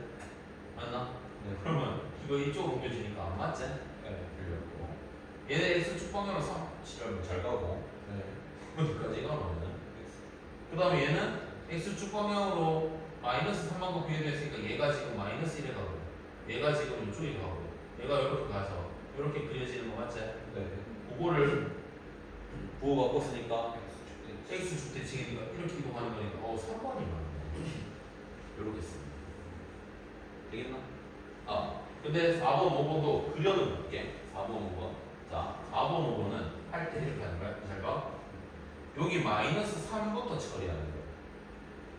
맞나? 네. 그러면 이거 이쪽으로 옮겨주니까 안 맞지? 네. 그려고. 얘는 x축 방향으로 3, 잘 가고 네. 어디까지 가면은 그 다음에 얘는 x축 방향으로 마이너스 3만큼 평행이동했으니까 얘가 지금 마이너스 1에 가고 얘가 지금 이쪽에 가고 얘가 이렇게 가서 이렇게 그려지는 거 맞지? 네. 그거를 부호 바꿨으니까 y축 대칭. x축 대칭이니까 이렇게 이동하는 거니까 3번이 맞네. 이렇게 씁니다. 되겠나? 아, 근데 4번, 5번도 그려는 볼게. 4번, 5번. 자, 4번, 5번은 할 때 이렇게 하는 거야. 잘 봐. 여기 마이너스 3부터 처리하는 거야.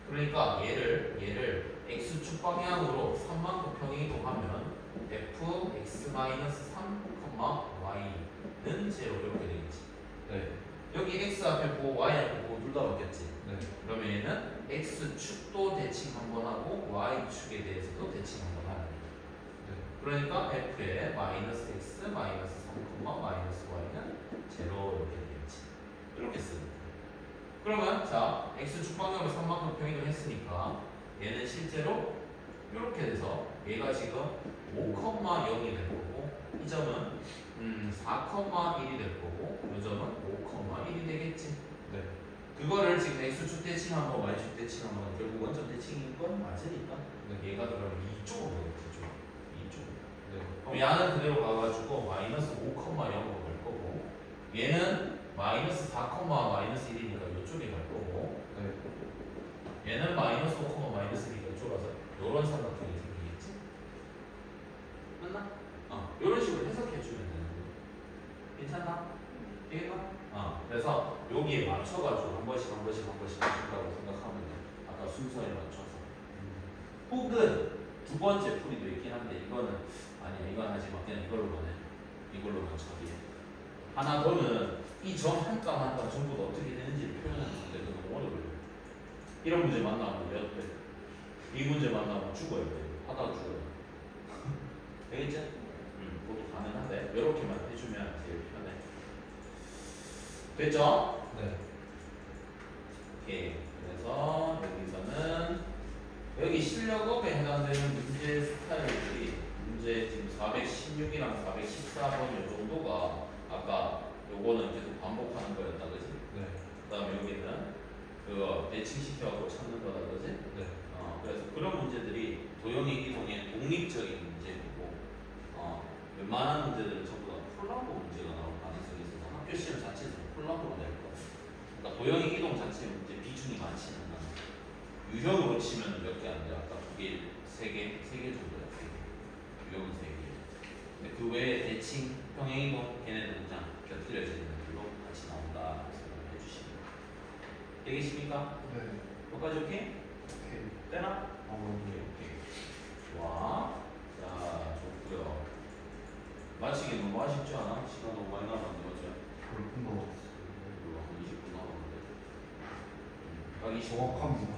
그러니까 얘를 x축 방향으로 3만큼 평행이동하면 fx-3, y는 0 이렇게 되겠지. 네. 여기 x 앞에 보고 y 앞에 보고 둘 다 바뀌었지. 네. 그러면 얘는 x축도 대칭 한번 하고 y축에 대해서도 대칭 한번 하는 거야. 네. 그러니까 f의 마이너스 x 마이너스 3, 마이너스 y는 0 이렇게 되겠지. 이렇게 쓰는 거야. 그러면 자 x축 방향으로 3만큼 평행을 했으니까 얘는 실제로 이렇게 돼서 얘가 지금 5,0이 될 거고 이 점은 4,1이 될 거고 이 점은 5,1이 되겠지. 네. 그거를 지금 x축 대칭한 거 y축 대칭한 건 결국 원점 대칭인 건 맞으니까 네. 얘가 그러면 이쪽으로 되겠죠. 이쪽. 네. 그럼 얘는 그대로 가가지고 마이너스 5,0로 갈 거고 얘는 마이너스 4, 마이너스 1이니까 이쪽에 갈 거고 네. 얘는 마이너스 5, 마이너스 1이니까 이쪽으로 이런 삼각형이 생기겠지? 맞나? 이런 식으로 해석해 주면 되는 거야. 괜찮나? 되겠나? 그래서 여기에 맞춰가지고 한 번씩 맞춘다고 생각하면 돼. 아까 순서에 맞춰서. 혹은 두 번째 풀이도 있긴 한데 이거는 아니야. 이건 하지 마. 그냥 이걸로만 해. 이걸로만 처리해. 하나 더는 이 점 한 감 한 감 전부 다 어떻게 되는지를 표현하는 건데 그거 너무 어려워요. 이런 문제 만나면 몇 배? 이 문제 만나면 죽어야 돼. 하다가 죽어요. 되겠지? 그것도 가능한데 이렇게만 해주면 제일 편해. 됐죠? 네. 오케이. 그래서 여기서는 여기 실력업에 해당되는 문제 스타일들이 문제 지금 416이랑 414번 요 정도가 아까 요거는 계속 반복하는 거였다, 그지? 네. 그다음에 여기는 그거 대칭시켜갖고 찾는 거다, 그지? 네. 그래서 그런 문제들이 도형의 이동의 독립적인 문제이고, 웬만한 문제들은 전부 다 콜라보 문제가 나올 가능성이 있어서 학교 시험 자체에서 콜라보로 낼 거예요. 그러니까 도형의 이동 자체 문제 비중이 많지는 않아. 유형으로 치면 몇 개 안 돼. 아까 2개, 3개 정도야. 3개. 유형은 3개. 근데 그 외에 대칭, 평행이동 걔네들은 그냥 곁들여 되겠습니까? 네. 여기까지 오케이? 오케이. 되나? 오케이. 좋아. 자, 좋고요. 마치기 너무 아쉽지 않아? 시간 너무 많이 남았는데, 맞죠? 그렇군 넣었어. 이거 한 20분 남았는데. 딱 20분. 정확합니다.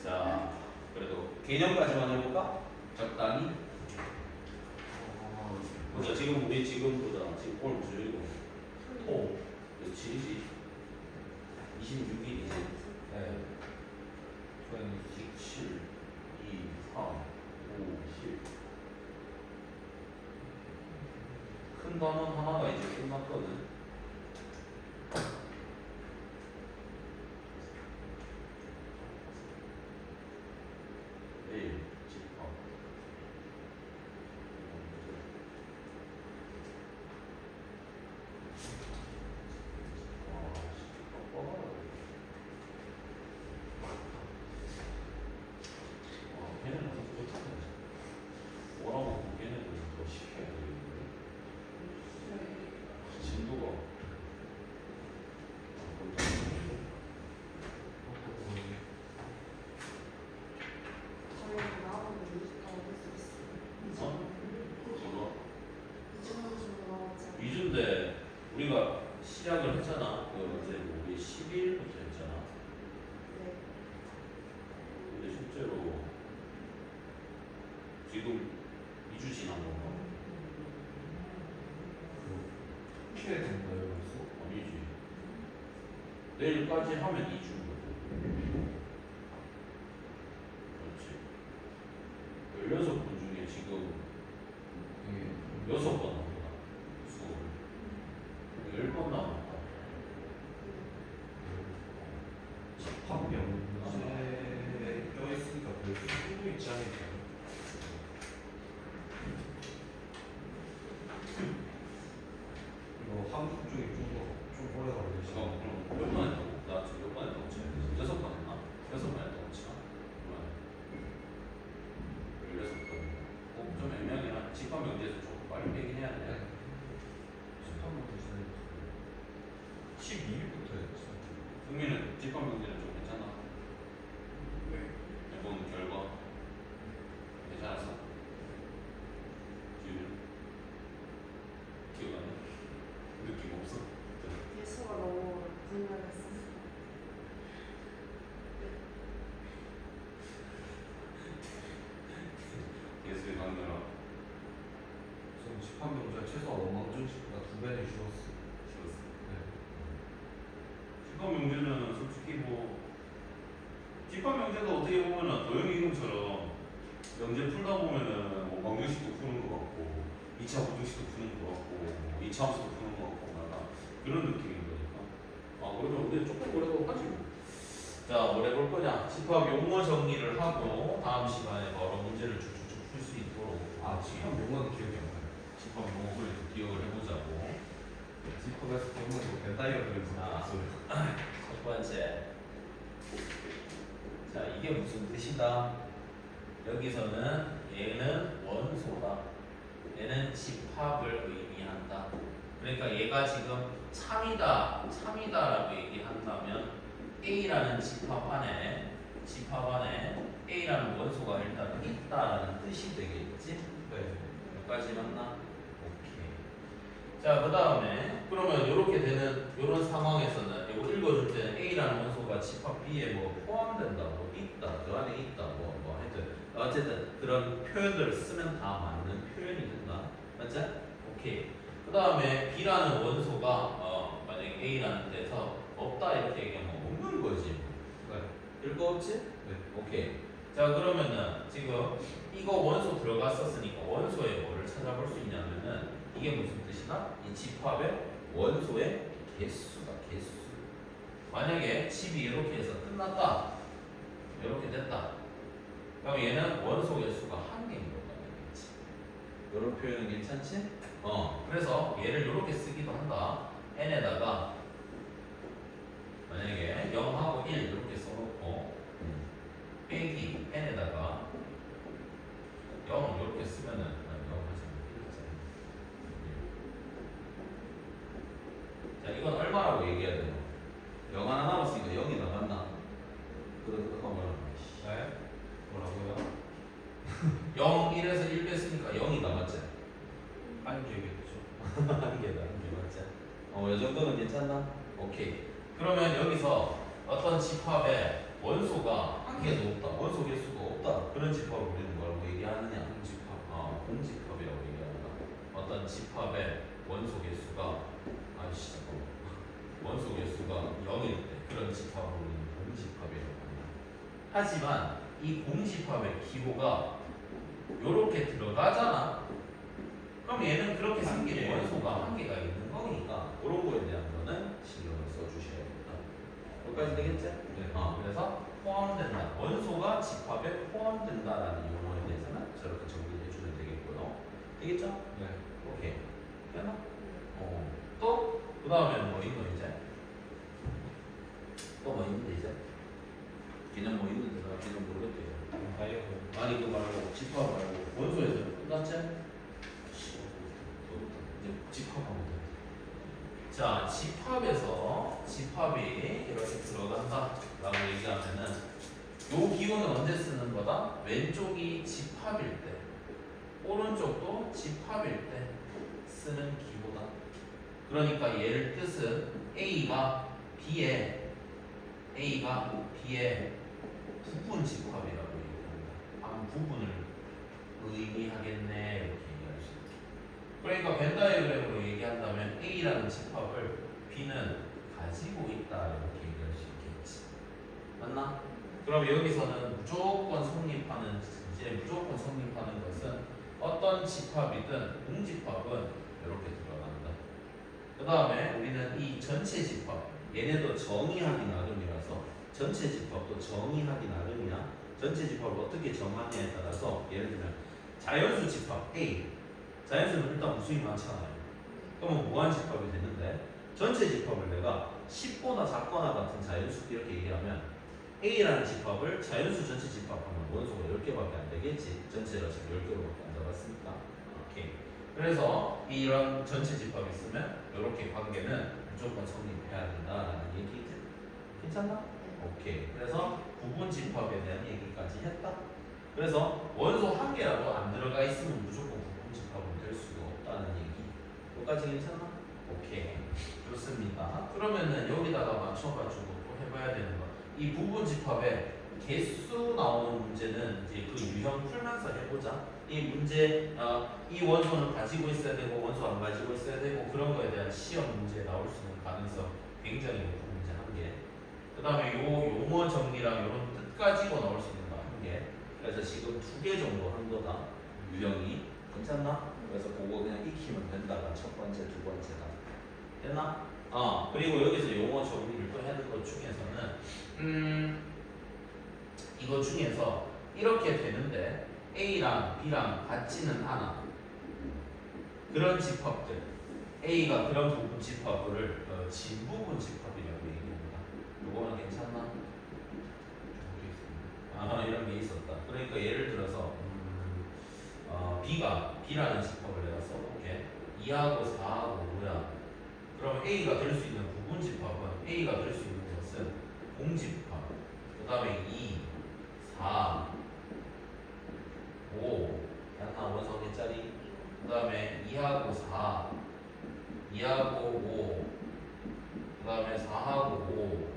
자, 그래도 개념까지만 해볼까? 적당히. 보자, 지금 우리 지금 보자. 지금 오늘 무슨 요일이고? 토. 며칠이지? 26일이지? 네. 7, 2, 3, 5, 10. 큰 단원 하나가 이제 끝났거든. 내일 집합. 걔네는 어떻게 하지? 뭐라고 걔네는 더 시켜야 되겠는데? 진도가 저희가 나오는 뮤지컬 할수 있어요. 저거 이주만 나오지 않아요? 2주인데 우리가 시작을 했잖아. 그 이제 우리 12일부터 했잖아. 네. 근데 실제로 지금 2주 지난 건가? 피해 된다요, 벌써? 아니지. 내일까지 하면 2주인 거지. 그렇지. 16분 중에 지금 이게 6번 남았다. 수업을. 10번 남았다. 집합명제에 껴있으니까 별 수도 있지 않을까요? 이거 한국 쪽이 좀 오래 걸리지. 그럼 몇 번 했다고? 나 지금 몇 번 했다고 쳐야 되지? 6번 했나? 6번 했다고 치나? 16번. 좀 애매하긴 집합 명제에서 조금 빨리 빼긴 해야 돼. 집합명제 12일부터 했지. 승민은 집합 명제는 좀 괜찮아? 네. 해본 결과 괜찮았어? 기억 안 나? 느낌 없어? 예수가 너무 분명했어요. 예수의 강렬함 저는 집합명제 최소한 엉망진창보다 2배는 쉬웠어. 싫었어. 네. 집합 명제는 솔직히 뭐 집합 명제도 어떻게 보면은 도형 이동처럼 명제 풀다 보면은 뭐 방정식도 푸는 것 같고 2차 부등식도 푸는 것 같고 뭐 2차 함수도 푸는 것 같고 약간 그런 느낌인 거니까 그러면 우리 조금 그래도 하지 뭐. 자, 뭘 해볼 거냐? 집합 용어 정리를 하고 다음 시간에 바로 문제를 쭉쭉쭉 풀 수 있도록 집합명은 기억이 안 나요. 집합 용어를 기억을 해보자고. 집합에서 경우는 벤다이가 들어있는 아. 첫 번째. 자, 이게 무슨 뜻이다? 여기서는 얘는 원소다. 얘는 집합을 의미한다. 그러니까 얘가 지금 참이다라고 얘기한다면 A라는 집합 안에 A라는 원소가 일단 있다라는 뜻이 되겠지? 네. 여기까지 맞나? 오케이. 자, 그 다음에 그러면 이렇게 되는 이런 상황에서는 이거 읽어줄 때는 A라는 원소가 집합 B에 뭐 포함된다, 뭐 있다, 그 안에 있다, 뭐 하여튼 어쨌든 그런 표현들을 쓰면 다 맞는 표현이 된다. 맞지? 오케이. 그 다음에 B라는 원소가 만약에 A라는 데서 없다 이렇게 얘기하면 없는 거지. 네. 읽어 없지? 네. 오케이. 자, 그러면은 지금 이거 원소 들어갔었으니까 원소에 뭐를 찾아볼 수 있냐면은 이게 무슨 뜻이다? 이 집합의 원소의 개수다. 개수. 만약에 집이 이렇게 해서 끝났다. 이렇게 됐다. 그럼 얘는 원소 개수가 한 개인 거다. 이런 표현은 괜찮지? 그래서 얘를 이렇게 쓰기도 한다. n에다가 만약에 0하고 1 이렇게 써놓고 빼기 n에다가 0 이렇게 쓰면은 0 하지. 자, 이건 얼마라고 얘기해야 되나? 0 하나 남았으니까 0, 1에서 1 뺐으니까 0이다 맞지? 한 개겠죠. 한 개다 한 개 맞지? 이 정도는 괜찮나? 오케이. 그러면 여기서 어떤 집합의 원소가 한 개도 없다. 원소 개수가 없다. 그런 집합을 우리는 뭐라고 얘기하느냐? 공집합. 공집합이라고 얘기한다. 어떤 집합의 원소 개수가 잠깐만. 원소 개수가 0일 때 그런 집합을 우리는 공집합이라고 한다. 하지만 이 공집합의 기호가 요렇게 들어가잖아. 그럼 얘는 그렇게 생긴 원소가 한 개가 있는 거니까 그런 거에 대한 거는 신경을 써주셔야겠다. 여기까지 되겠지? 네. 그래서 포함된다. 원소가 집합에 포함된다라는 용어에 대해서는 저렇게 정리해 주면 되겠고요. 되겠죠? 네. 오케이. 됐나? 또? 그 다음에는 뭐 있노 이제? 또 뭐 있는데 이제? 그냥 뭐 있는데 나 그냥 모르겠대요. 다이어트. 아니 그거 말고 집합 말고 원소에서 끝났지? 이제 집합하면 돼. 자, 집합에서 집합이 이렇게 들어간다라고 얘기하면은 요 기호는 언제 쓰는 거다? 왼쪽이 집합일 때, 오른쪽도 집합일 때 쓰는 기호다. 그러니까 얘를 뜻은 A가 B의 부분 집합이라고 얘기합니다. 한 부분을 의미하겠네 이렇게 얘기할 수 있다. 그러니까 벤 다이어그램으로 얘기한다면 A라는 집합을 B는 가지고 있다 이렇게 얘기할 수 있겠지. 맞나? 그럼 여기서는 무조건 성립하는 것은 어떤 집합이든 공집합은 이렇게 들어간다. 그 다음에 우리는 이 전체 집합, 얘네도 정의하기 나름이라서 전체 집합도 정의하기 나름이야. 전체 집합을 어떻게 정하냐에 따라서 예를 들면 자연수 집합 A, 자연수는 일단 무수히 많잖아요. 그러면 무한 집합이 되는데 전체 집합을 내가 10보다 작거나 같은 자연수 이렇게 얘기하면 A라는 집합을 자연수 전체 집합하면 원소가 10개밖에 안 되겠지. 전체가 지금 10개밖에 안 잡았으니까. 오케이. 그래서 이런 전체 집합이 있으면 이렇게 관계는 무조건 성립해야 된다라는 얘기지. 괜찮나? 오케이. 그래서 부분 집합에 대한 얘기까지 했다. 그래서 원소 한 개라도 안 들어가 있으면 무조건 부분 집합은 될 수가 없다는 얘기. 여기까지 괜찮나? 오케이. 좋습니다. 그러면은 여기다가 맞춰가지고 또 해봐야 되는 거. 이 부분 집합에 개수 나오는 문제는 이제 그 유형 풀면서 해보자. 이 문제, 이 원소는 가지고 있어야 되고 원소 안 가지고 있어야 되고 그런 거에 대한 시험 문제에 나올 수 있는 가능성 굉장히 높은 문제 한 개. 그 다음에 요 용어 정리랑 이런 뜻 가지고 나올 수 있는 거 한 개. 그래서 지금 2개 정도 한 거다. 유형이 괜찮나? 그래서 그거 그냥 익히면 된다가 첫 번째, 두 번째다. 됐나? 그리고 여기서 용어 정리를 또 해야 될 것 중에서는 이거 중에서 이렇게 되는데 A랑 B랑 같지는 않아. 그런 집합들 A가 그런 부분 집합을 진부분 집합이라고 얘기합니다. 요거는 괜찮나? 이런 게 있었다. 그러니까 예를 들어서 B가 B라는 집합을 내가 써볼게. 2하고 4하고 5야. 그럼 A가 될 수 있는 부분 집합은 A가 될 수 있는 것은 공집합. 그 다음에 2, 4, 5 하나 원소 개짜리. 그 다음에 2하고 4, 2하고 5, 그 다음에 4하고 5,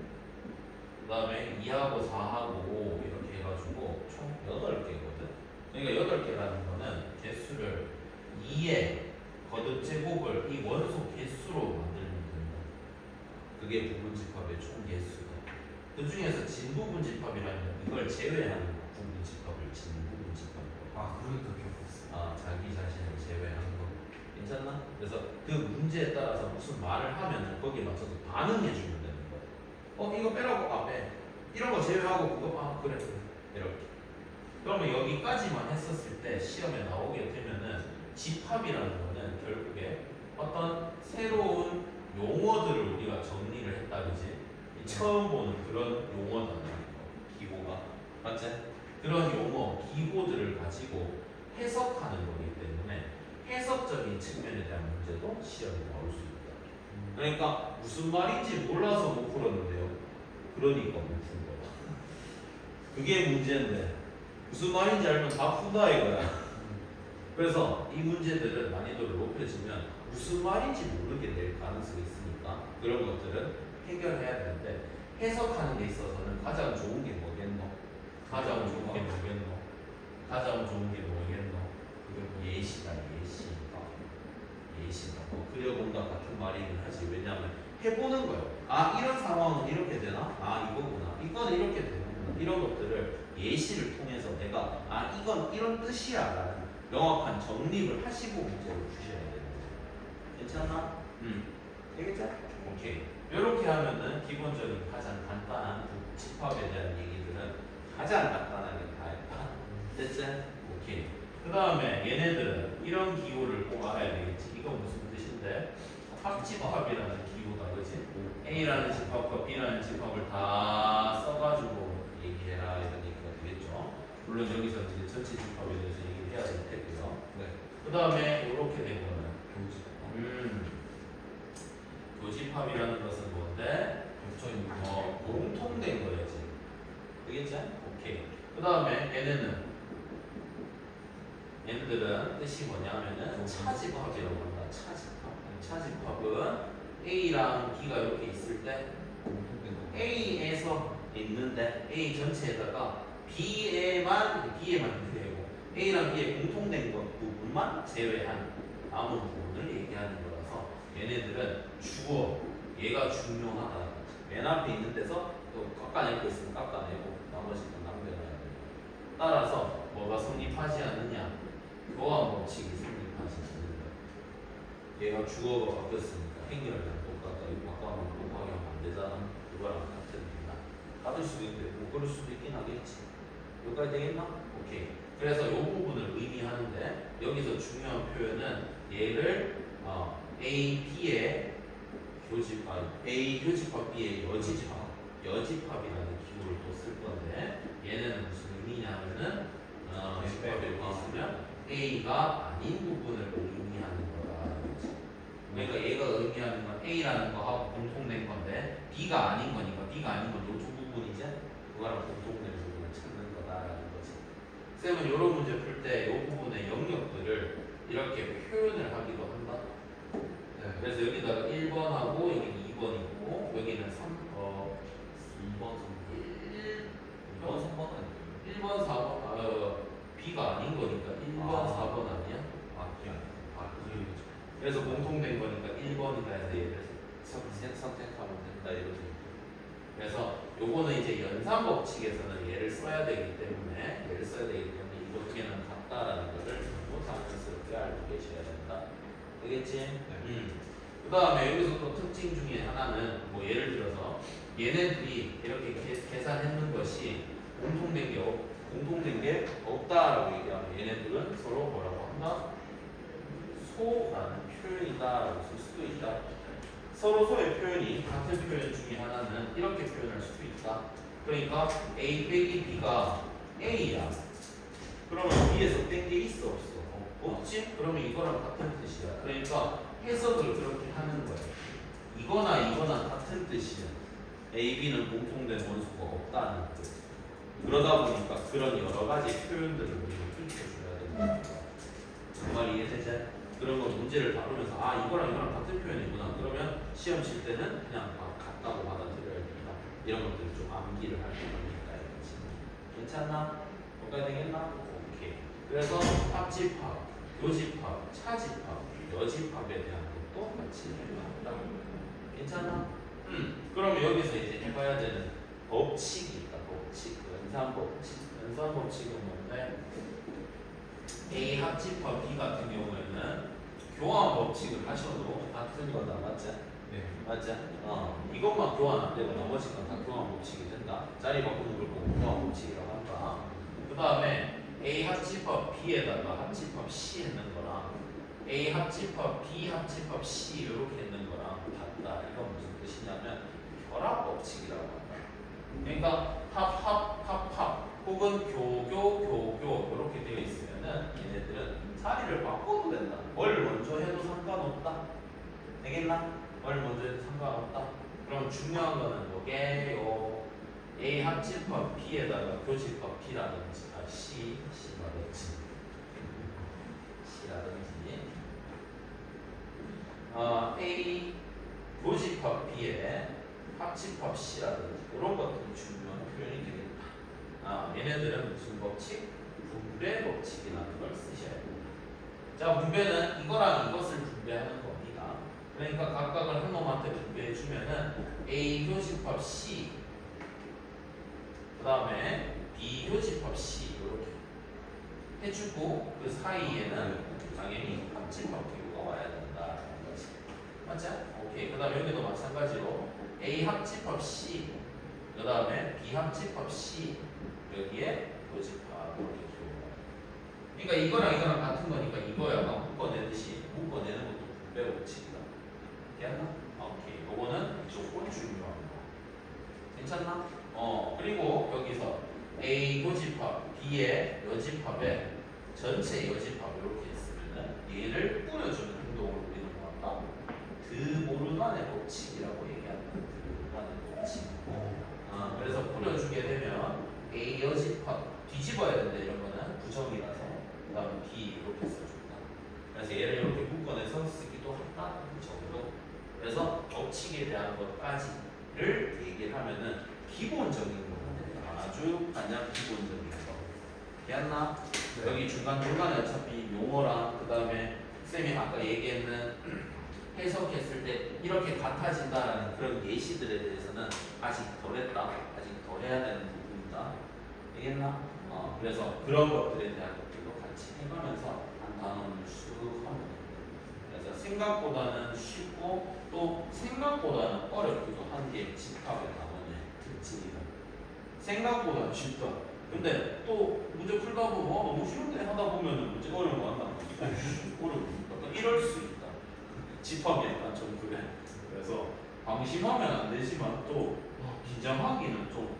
그 다음에 2하고 4하고 5 이렇게 해가지고 총 8개거든. 그러니까 8개라는 거는 개수를 2의 거듭 제곱을 이 원소 개수로 만들면 된다. 그게 부분 집합의 총 개수다. 그 중에서 진부분 집합이라면 이걸 제외하는 부분 집합을 진부분 집합이라고. 그러니까 기억했어. 자기 자신을 제외하는 거. 괜찮나? 그래서 그 문제에 따라서 무슨 말을 하면 거기에 맞춰서 반응해 주면 되는 거야. 이거 빼라고. 빼. 이런 거 제외하고 그거 그래. 이렇게. 그러면 여기까지만 했었을 때 시험에 나오게 되면은 집합이라는 거는 결국에 어떤 새로운 용어들을 우리가 정리를 했다, 그지? 처음 보는 그런 용어다, 기호가. 맞지? 그런 용어, 기호들을 가지고 해석하는 거기 때문에 해석적인 측면에 대한 문제도 시험에 나올 수 있다. 그러니까 무슨 말인지 몰라서 못 풀었는데요. 그러니까 못 푼 거다. 그게 문제인데 무슨 말인지 알면 다 푼다 이거야. 그래서 이 문제들은 난이도를 높여주면 무슨 말인지 모르게 될 가능성이 있으니까 그런 것들은 해결해야 되는데 해석하는 데 있어서는 가장 좋은 게 뭐겠노? 가장 좋은 게 뭐겠노? 가장 좋은 게 뭐겠노? 예시다 예시가 예시다 뭐 그려본다 같은 말이긴 하지. 왜냐하면 해보는 거예요. 아 이런 상황은 이렇게 되나? 아 이거구나. 이거는 이렇게 되는구나. 이런 것들을 예시를 통해서 내가 아 이건 이런 뜻이야 라는 명확한 정립을 하시고 문제를 주셔야 되는 거죠. 괜찮나? 되겠죠? 오케이. 이렇게 하면은 기본적인 가장 간단한 집합에 대한 얘기들은 가장 간단하게 다 했다. 됐지? 오케이. 그 다음에 얘네들은 이런 기호를 꼭 알아야 되겠지. 이건 무슨 뜻인데? 합집합이라는 기호다, 그지? A라는 집합과 B라는 집합을 다 써가지고 얘기해라 이런 얘기가 되겠죠. 물론 여기서 이제 전체 집합에 대해서 얘기를 해야 될 테고요. 네. 그 다음에 이렇게 된 거는 교집합이라는 것은 뭔데? 공통된 거야지. 되겠지? 오케이. 그 다음에 얘네들은 뜻이 뭐냐면은 차집합이라고 한다. 차집합. 차집합은 A랑 B가 이렇게 있을 때 A에서 있는데 A 전체에다가 B에만 되고 A랑 B의 공통된 것 부분만 제외한 남은 부분을 얘기하는 거라서 얘네들은 주어 얘가 중요하다. 맨 앞에 있는 데서 또 깎아낼 거 있으면 깎아내고 나머지는 남겨놔야 돼요. 따라서 뭐가 성립하지 않느냐? 교환 법칙이 성립하지 않는다. 얘가 주어가 바뀌었으니까 행렬이랑 똑같다. 이거 바꿔하면 곱하기 하면 안 되잖아. 그거랑 같으니까 받을 수도 있는데 뭐 그럴 수도 있긴 하겠지. 여기까지 되겠나? 오케이. 그래서 이 부분을 의미하는데 여기서 중요한 표현은 얘를 A, B의 A 교집합 B의 여집합이라는 기호를 또 쓸 건데 얘는 무슨 의미냐면은 집합에 있으면 A가 아닌 부분을 의미하는 거다. 그러니까 얘가 의미하는 건 A라는 거하고 공통된 건데 B가 아닌 거니까 B가 아닌 건 요 두 부분이지 그거랑 공통된 부분을 찾는 거다라는 거지. 쌤은 이런 문제 풀 때 이 부분의 영역들을 이렇게 표현을 하기도 한다. 네. 그래서 여기다가 1번하고 여기 2번 있고 여기는 2번, 3번 아니에요? 1번, 4번 B가 아닌 거니까 1번, 4번 아니야? 그렇죠. 그래서 공통된 거니까 1번이다 해서 얘를 선택하면 된다 이런 얘기. 그래서 요거는 이제 연산 법칙에서는 얘를 써야 되기 때문에 이거 두 개는 같다라는 거를 너무 자연스럽게 알고 계셔야 된다. 되겠지? 그 다음에 여기서 또 특징 중에 하나는 뭐 예를 들어서 얘네들이 이렇게 계산했는 것이 공통된 게 없다라고 얘기하면 얘네들은 서로 뭐라고 한다? 소라는 표현이다라고 쓸 수도 있다. 서로 소의 표현이 같은 표현 중에 하나는 이렇게 표현할 수도 있다. 그러니까 A 빼기 B가 A야. 그러면 B에서 뺀 게 있어 없어? 없지? 그러면 이거랑 같은 뜻이야. 그러니까 해석을 그렇게 하는 거야. 이거나 같은 뜻이야. A, B는 공통된 원소가 없다는 뜻. 그러다 보니까 그런 여러 가지 표현들을 우리가 펼쳐줘야 된다. 정말 이해되지? 그런 거 문제를 다루면서 이거랑 같은 표현이구나. 그러면 시험 칠 때는 그냥 같다고 받아들여야 된다. 이런 것들을 좀 암기를 할 필요가 있다. 괜찮나? 뭐가 되겠나? 오케이. 그래서 합집합, 교집합, 차집합, 여집합에 대한 것도 같이 해봤다. 괜찮아? 그러면 여기서 이제 해봐야 되는 법칙이 있다. 법칙, 연산 법칙은 뭔데? A 합집합 B 같은 경우에는 교환 법칙을 하셔도 같은 거다. 맞지? 네. 맞지? 이것만 교환 안 되고 나머지 건 다 교환 법칙이 된다. 자리 바꾸는 걸 보고 교환 법칙이라고 한다. 그 다음에 A 합집합 B에다가 합집합 C 했는 거랑 A 합집합 B 합집합 C 이렇게 했는 거랑 같다. 이건 무슨 뜻이냐면 결합 법칙이라고 한다. 그러니까 합 혹은 교교 이렇게 되어 있으면은 얘네들은 자리를 바꿔도 된다. 뭘 먼저 해도 상관없다. 되겠나? 뭘 먼저 해도 상관없다. 그럼 중요한 거는 뭐게요? A 합집합 B에다가 교집합 B라든지 C라든지 A 교집합 B에 합집합 C라든지 이런 것들이 중요한 표현이 되겠다. 얘네들은 무슨 법칙? 분배 법칙이라는 걸 쓰셔야 됩니다. 자, 분배는 이거랑 이것을 분배하는 겁니다. 그러니까 각각을 한 놈한테 분배해 주면은 A 교집합 C, 그 다음에 B 교집합 C 이렇게 해주고 그 사이에는 당연히 합집합 Q가 와야 된다는 거지. 맞죠? 오케이. 그 다음에 여기도 마찬가지로 A 합집합 C, 그 다음에 B 합집합 C, 여기에 교집합 이렇게 키워요. 그러니까 이거랑 같은 거니까 이거야가 묶어내듯이 묶어내는 것도 분배 법칙이다. 됐나? 오케이. 요거는 무조건 중요한 거. 괜찮나? 그리고 여기서 A 교집합 B의 여집합에 전체 여집합 이렇게 있으면은 얘를 뿌려주는 행동을 우리는 뭐할까? 드모르간의 법칙이라고 얘기한다. 드모르간의 법칙. 그래서 뿌려주게 되면 A 여집합 뒤집어야 된다. 이런 거는 부정이라서 그 다음에 B 이렇게 써준다. 그래서 얘를 이렇게 묶어내서 쓰기도 한다. 이 정도. 그래서 법칙에 대한 것까지를 얘기를 하면은 기본적인 거는 아주 가장 기본적인 거. 됐나? 네. 여기 중간중간에 어차피 용어랑 그 다음에 쌤이 아까 얘기했는 해석했을 때 이렇게 같아진다라는 그런 예시들에 대해서는 아직 덜했다. 아직 더 해야 되는 부분이다. 알겠나? 그래서 그런 것들에 대한 것들도 같이 해가면서 한 단원을 쑥 하면 됩니다. 그래서 생각보다는 쉽고 또 생각보다는 어렵기도 한 게 집합의 단원의 특징이다. 생각보다는 쉽다. 근데 또 문제 풀다 보면 너무 쉬운데 하다 보면은 문제 어려운 거 한다. 어려우니까 이럴 수 있다. 집합이 약간 좀 그래. 그래서 방심하면 안 되지만 또 긴장하기는 조금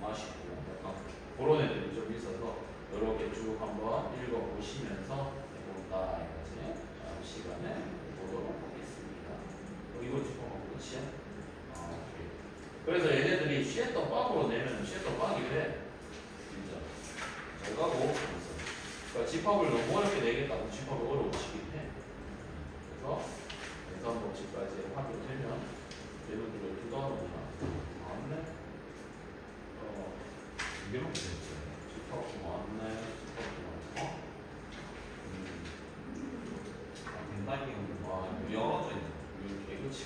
아쉽고 약간 그런 애들이 좀 있어서 여러 개 쭉 한번 읽어보시면서 해본다 이거지. 다음 시간에 보도록 하겠습니다. 이거 집합하고 끝이야? 오케이. 그래서 얘네들이 시에터 빡으로 내면 시에터 빡이 돼. 진짜 잘 가고 그래서 그러니까 집합을 너무 어렵게 내겠다고 집합을 어려워지긴 해. 그래서 연산 법칙까지 하게 되면 얘네들을 두다보면 맞네. 이게 뭐 되겠지? 집합 맞네. 집합 맞네. 된다기가 와 열어져 있는. 개그치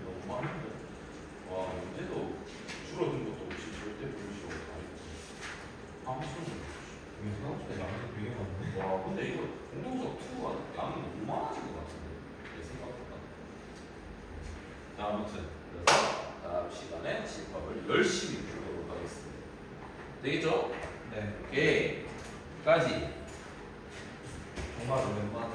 너무 많은데. 와 문제도 줄어든 것도 없이 절대 불시고 다 있고. 함수는 이게 생각보다 양이 되게 많네. 와 근데 이거 공동적 2가 양이 너무 많아진 것 같은데 내 생각보다. 자 아무튼 그래서 다음 시간에 집합을 열심히 풀도록 하겠습니다. 되겠죠? 네. 오케이 까지. 정말 오랜만에